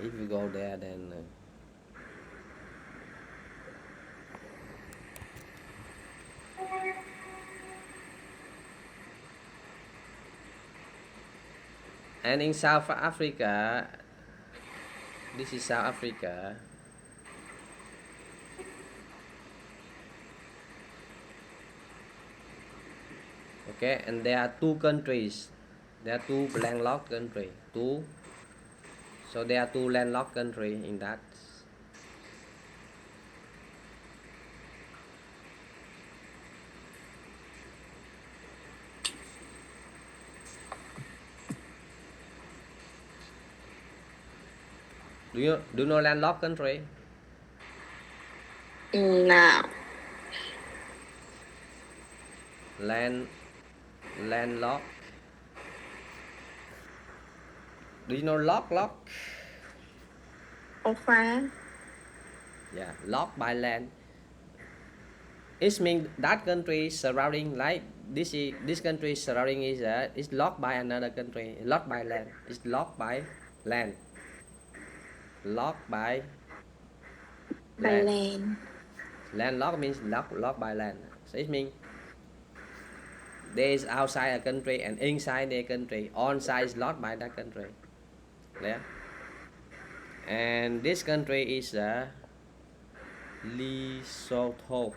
If you go there, then and in South Africa, this is South Africa. Okay, and there are two countries. There are two landlocked countries. So there are two landlocked countries in that. Do you know landlocked country? No. Landlocked. Do you know lock? Okay. Yeah, locked by land. It means that country surrounding like this country surrounding is locked by another country, locked by land. It's locked by land. Locked by By land. land. Landlocked means locked by land. So it means there is outside a country and inside the country. On side is locked by that country. Yeah. And this country is Lesotho.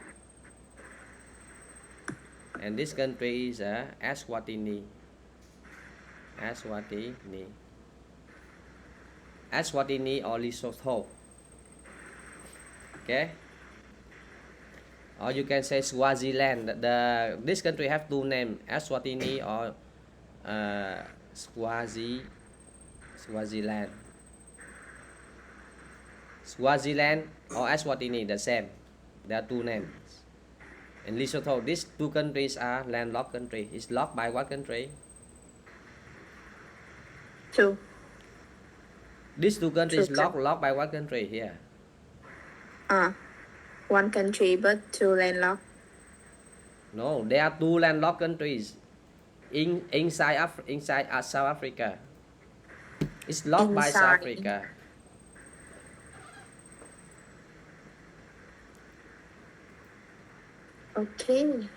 And this country is Eswatini. Eswatini or Lesotho. Okay. Or you can say Swaziland. This country have two names, Eswatini or Swaziland. Swaziland or Eswatini, the same. There are two names. And Lesotho, these two countries are landlocked country. It's locked by what country? Two. These two countries Two. locked by what country here? One country but two landlocked. No, there are two landlocked countries inside South Africa. It's locked by South Africa. Okay.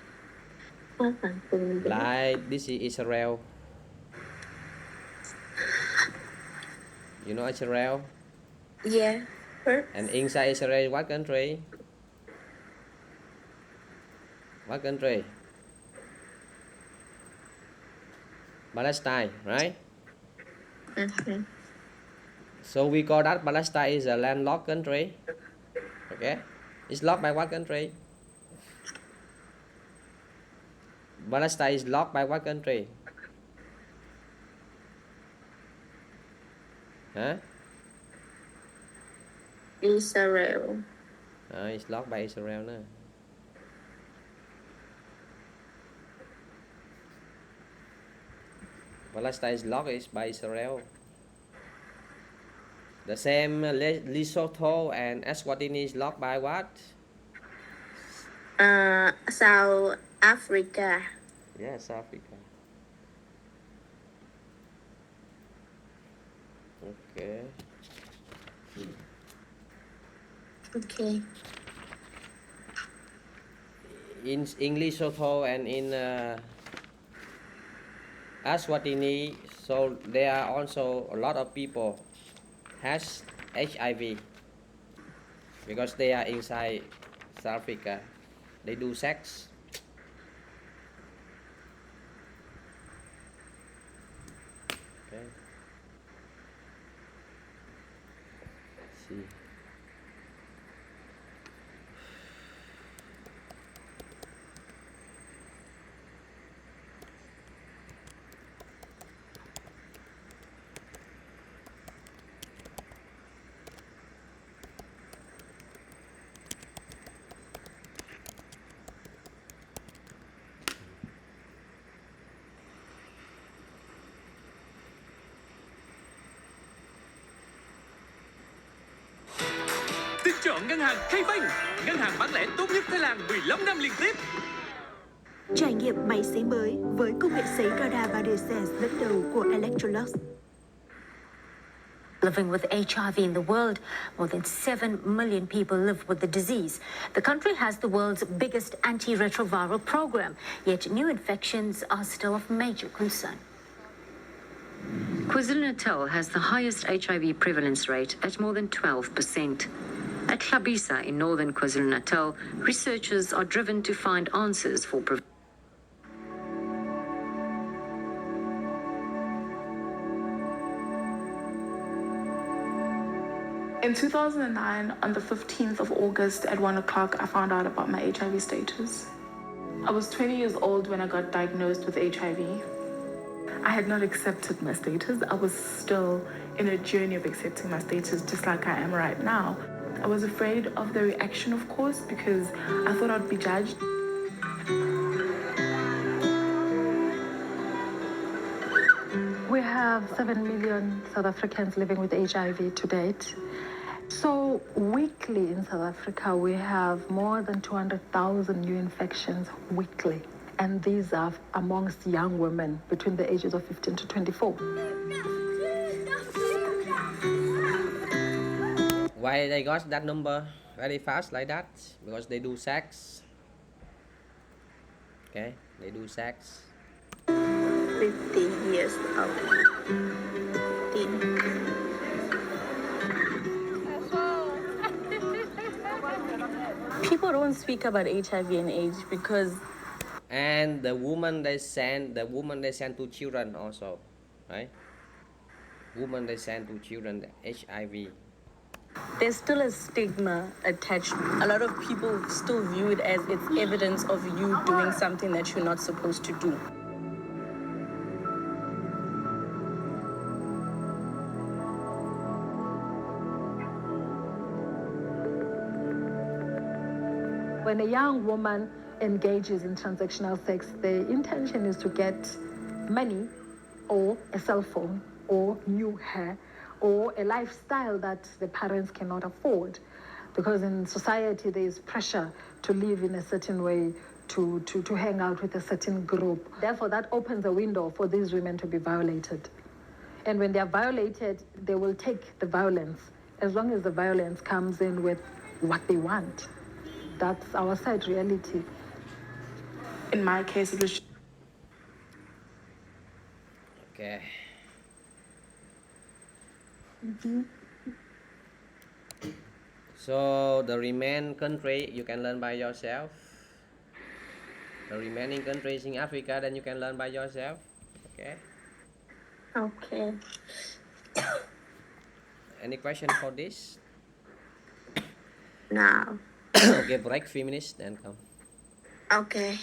Like this is Israel. You know Israel? Yeah. And inside Israel, what country? What country? Palestine, right? Mm-hmm. So we call that Palestine is a landlocked country. Okay? It's locked by what country? Palestine is locked by what country? Huh? Israel. It's locked by Israel now. Palestine is locked by Israel. The same Lesotho and Eswatini is locked by what? South Africa. Yes, Africa. Okay. Okay. in English Lesotho and in Eswatini, so there are also a lot of people has HIV because they are inside South Africa. They do sex. Okay. See. Được chọn ngân hàng K-Bank, ngân hàng bán lẻ tốt nhất Thái Lan 15 năm liên tiếp. Trải nghiệm máy sấy mới với công nghệ sấy radar 3D Sense dẫn đầu của Electrolux. Living with HIV in the world, more than 7 million people live with the disease. The country has the world's biggest antiretroviral program, yet new infections are still of major concern. KwaZulu-Natal has the highest HIV prevalence rate at more than 12%. At Hlabisa in northern KwaZulu-Natal, researchers are driven to find answers for In 2009, on the 15th of August at 1 o'clock, I found out about my HIV status. I was 20 years old when I got diagnosed with HIV. I had not accepted my status. I was still in a journey of accepting my status, just like I am right now. I was afraid of the reaction, of course, because I thought I'd be judged. We have 7 million South Africans living with HIV to date. So weekly in South Africa, we have more than 200,000 new infections weekly. And these are amongst young women between the ages of 15 to 24. Why they got that number very fast like that? Because they do sex. Okay, they do sex. 15 years old. 15. People don't speak about HIV and AIDS because. And the woman they send to children also, right? Woman they send to children the HIV. There's still a stigma attached. A lot of people still view it as it's evidence of you doing something that you're not supposed to do. When a young woman engages in transactional sex, the intention is to get money or a cell phone or new hair or a lifestyle that the parents cannot afford. Because in society, there is pressure to live in a certain way, to hang out with a certain group. Therefore, that opens a window for these women to be violated. And when they are violated, they will take the violence, as long as the violence comes in with what they want. That's our sad reality. In my case, it was... Okay. So the remaining country you can learn by yourself. The remaining countries in Africa, then you can learn by yourself. Okay. Okay. Any question for this? Now. Okay, break 3 minutes, then come. Okay.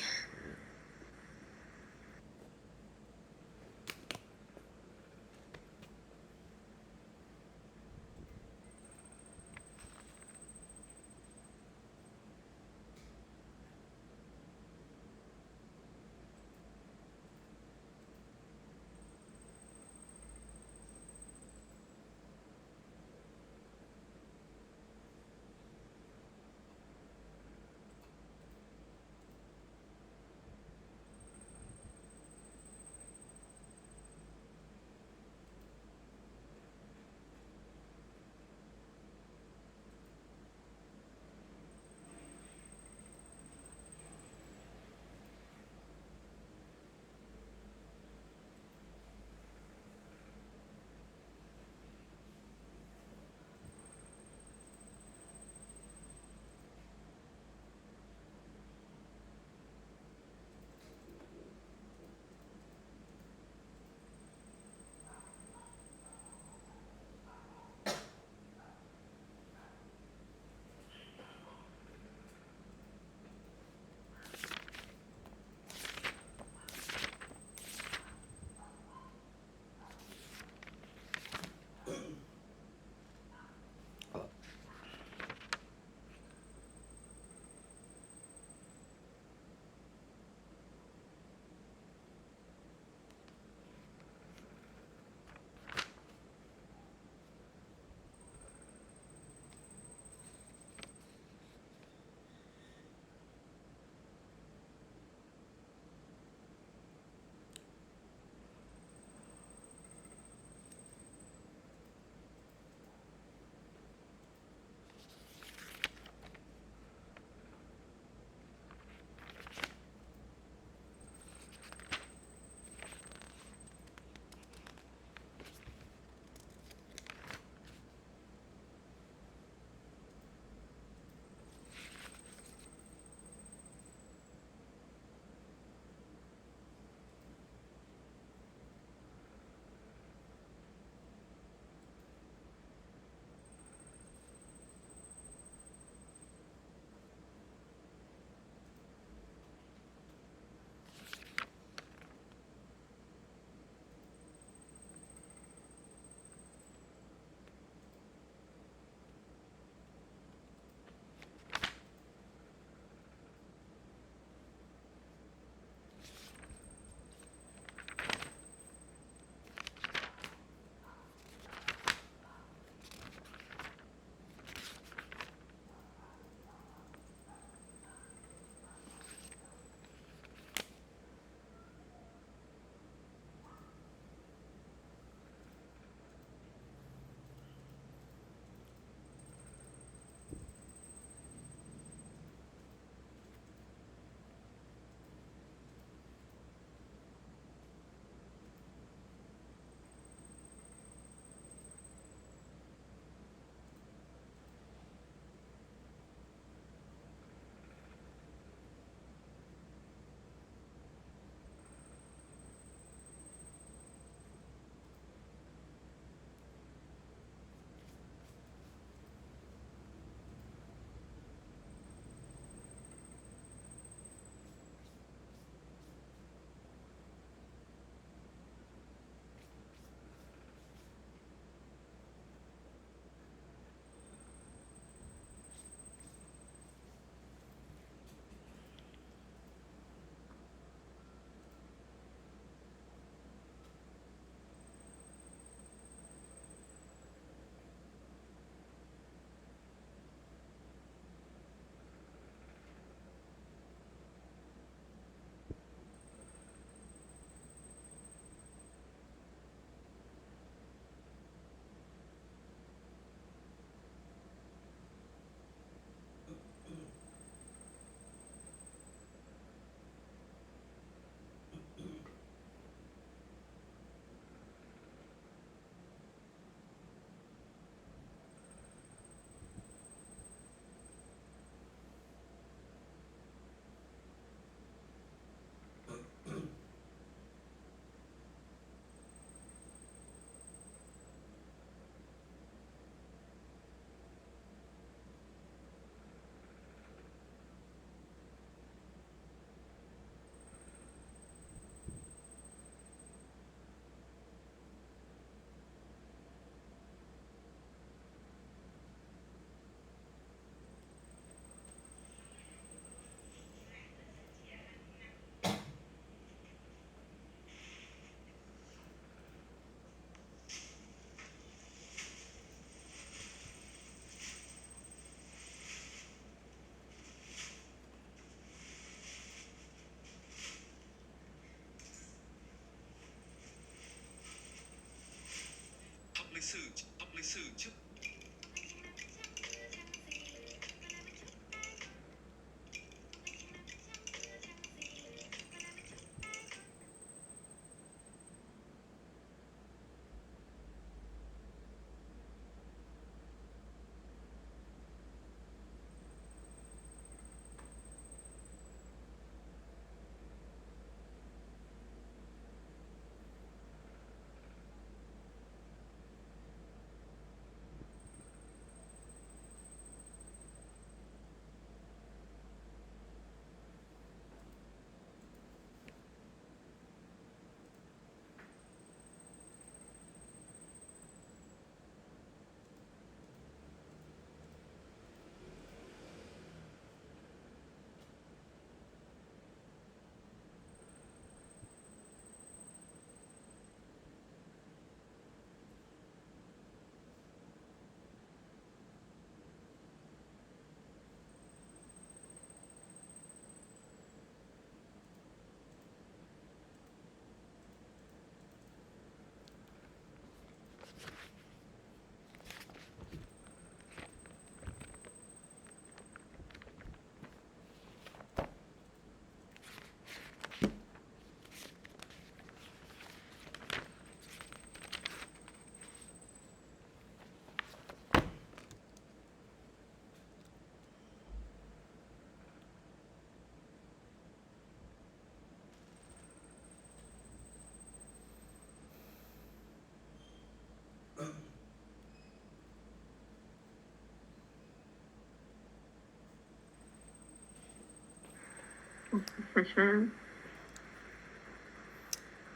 lịch sử trước.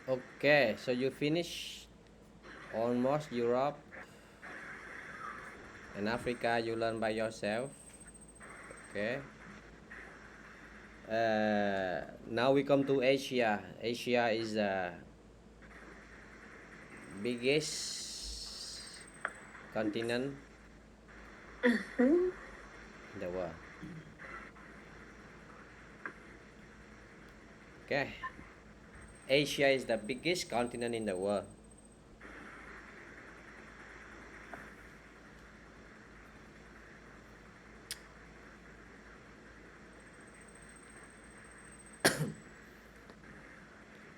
Okay, so you finish almost Europe and Africa. You learn by yourself. Okay. Now we come to Asia. Asia is the biggest continent in the world. Okay. Asia is the biggest continent in the world.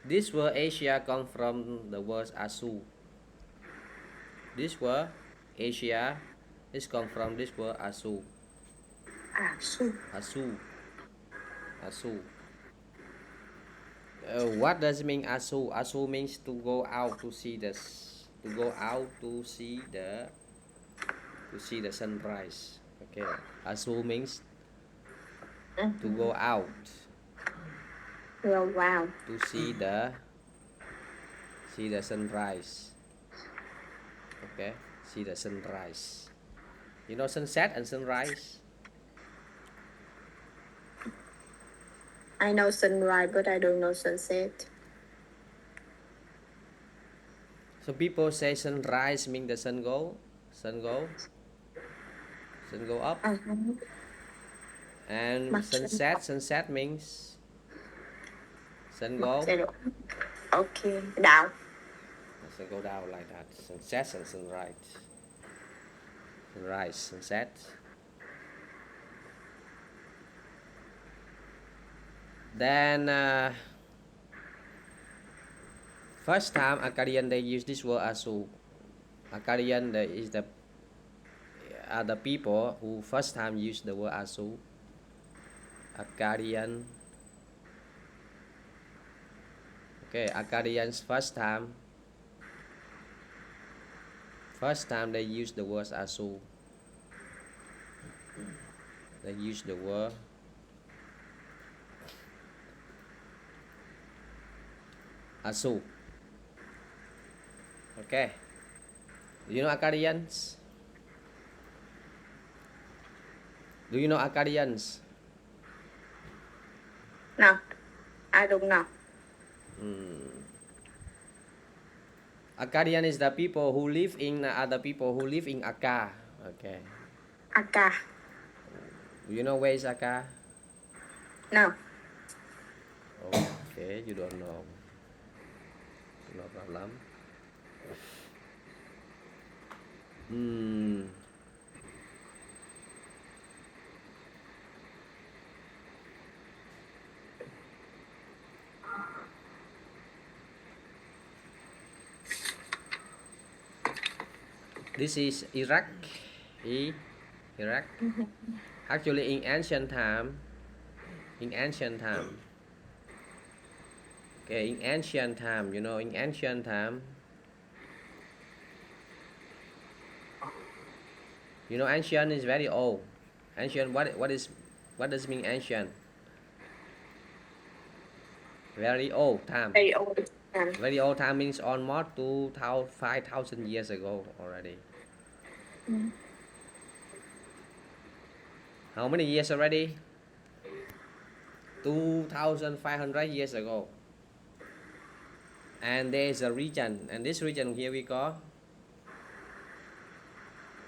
This word Asia comes from the word Asu. This word Asia is come from this word Asu. Asu. Asu. What does it mean Asu? Asu means to go out to see the sunrise. Okay. Asu means to go out. Wow. To see the sunrise. Okay, see the sunrise. You know sunset and sunrise? I know sunrise, but I don't know sunset. So people say sunrise means the sun go up. And sunset means sun go. Okay, down. Sun go down like that. Sunset and sunrise. Sunrise, sunset. Then first time Akkadian they use this word Asu. Akkadian is the people who first time use the word Asu. Akkadian. Okay, Akkadians first time they use the word Asu. They use the word Asu. Okay. Do you know Akkadians? Do you know Akkadians? No, I don't know. Akkadian is the people who live in other people who live in Akka. Okay. Akka. Do you know where is Akka? No. Okay, you don't know. No problem. Hmm. This is Iraq. Iraq. Actually, in ancient time, okay, in ancient time, you know, in ancient time, you know, ancient is very old. Ancient, what does mean ancient? Very old time. Very old time. Very old time means almost 2,000, 5,000 years ago already. How many years already? 2,500 years ago. And there is a region, and this region here we call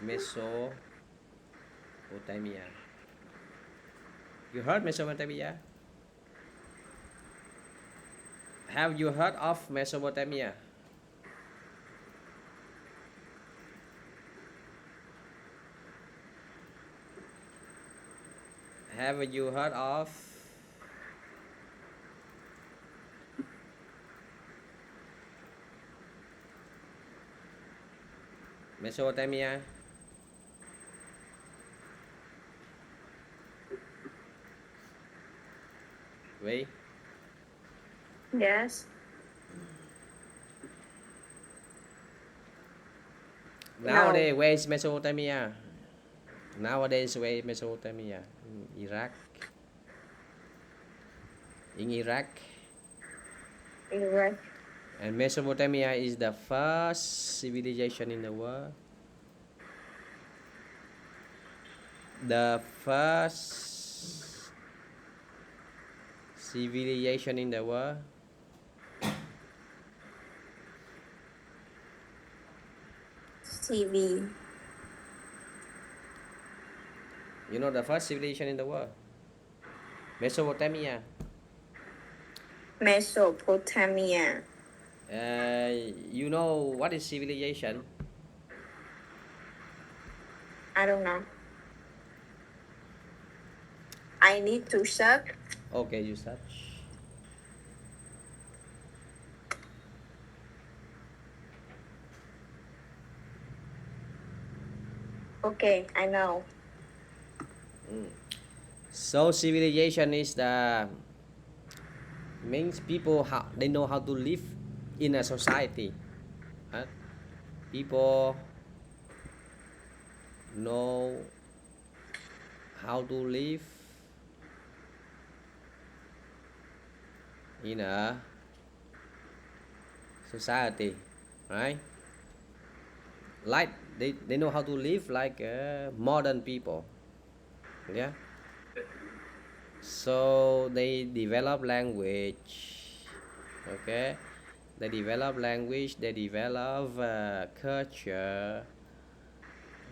Mesopotamia. You heard Mesopotamia? Have you heard of Mesopotamia? Have you heard of Mesopotamia? Wait. Yes. Nowadays, where is Mesopotamia? Nowadays, where is Mesopotamia? In Iraq. In Iraq. Iraq. And Mesopotamia is the first civilization in the world. The first civilization in the world. TV. You know the first civilization in the world? Mesopotamia. Mesopotamia. You know what is civilization? I don't know. I need to search. Okay, you search. Okay, I know. So civilization is the means people how they know how to live in a society. Huh? People know how to live in a society, right? Like they know how to live like modern people. Yeah. So they develop language. Okay. They develop language. They develop culture.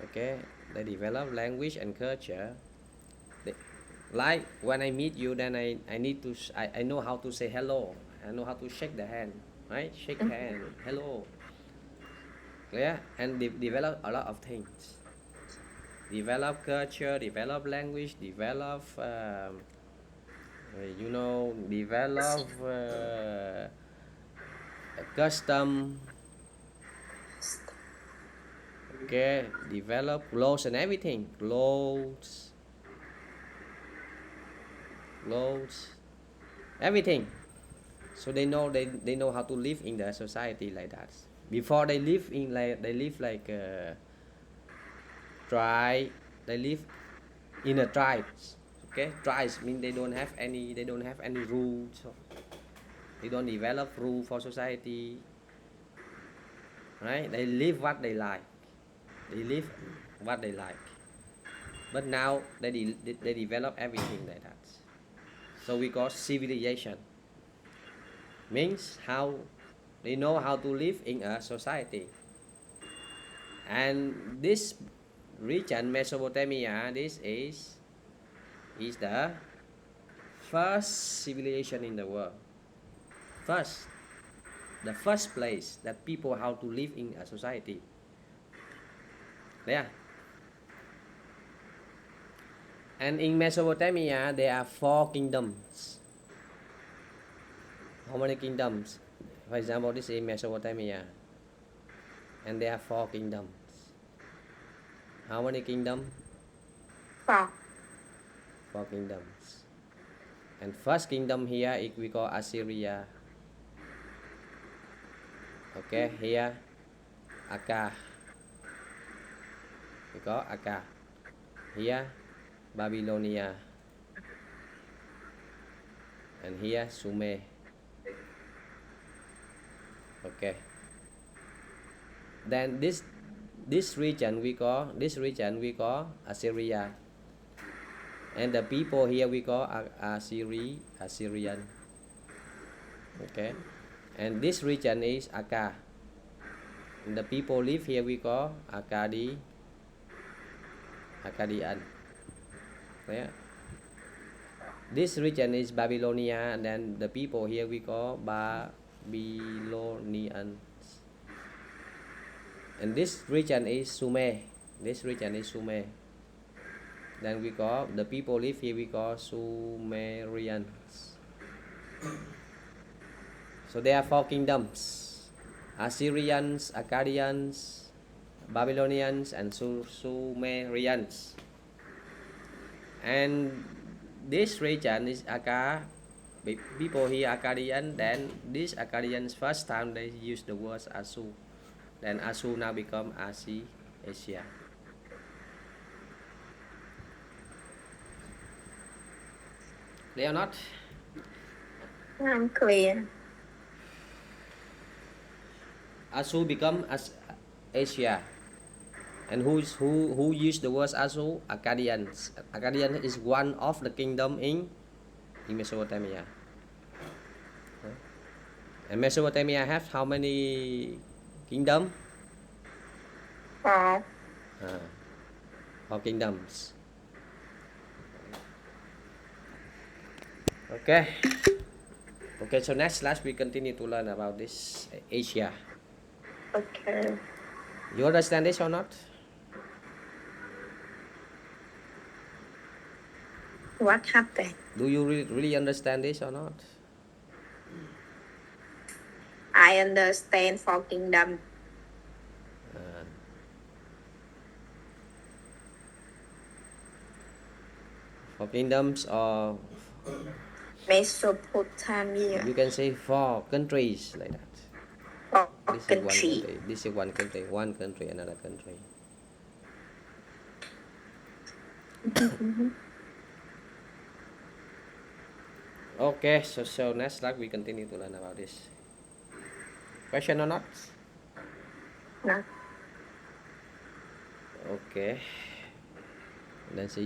Okay. They develop language and culture. They, like when I meet you, then I need to I know how to say hello. I know how to shake the hand, right? Shake hand, hello. Yeah, and develop a lot of things. Develop culture, develop language, develop you know, develop a custom. Okay, develop clothes and everything. Clothes, everything. So they know how to live in the society like that. Before they live in like tribe. They live in a tribes. Okay, tribes mean they don't have any rules. They don't develop rule for society. Right? They live what they like. They live what they like. But now they develop everything like that. So we call civilization. Means how they know how to live in a society. And this region Mesopotamia, this is the first civilization in the world. The first place that people how to live in a society. Yeah. And in Mesopotamia, there are 4 kingdoms. How many kingdoms? For example, this is Mesopotamia. And there are 4 kingdoms. How many kingdoms? 4. 4 kingdoms. And first kingdom here is we call Assyria. Okay, here Akkad. We call Akkad. Here Babylonia. And here Sumer. Okay. Then this region we call Assyria. And the people here we call Assyrian. Okay. And this region is Akkad. And the people live here we call Akkadian. Yeah. This region is Babylonia, and then the people here we call Babylonians. And this region is Sumer. Then we call the people live here we call Sumerians. So there are 4 kingdoms: Assyrians, Akkadians, Babylonians, and Sumerians. And this region is Akkad. People here Akkadian. Then these Akkadians first time they use the word Asu. Then Asu now become Asia. Clear or not? I'm clear. Asu become Asia. And who used the word Asu? Akkadians. Akkadian is one of the kingdom in Mesopotamia. And Mesopotamia has how many kingdom? 4. 4 kingdoms. Okay. Okay, so next class we continue to learn about this Asia. Okay. You understand this or not? What happened? Do you really understand this or not? I understand 4 kingdom. For kingdoms or Mesopotamia. you can say 4 countries like that. 4 This is one country. country. This is one country. One country, another country. Okay, so next class we continue to learn about this. Question or not? No. Okay. Then see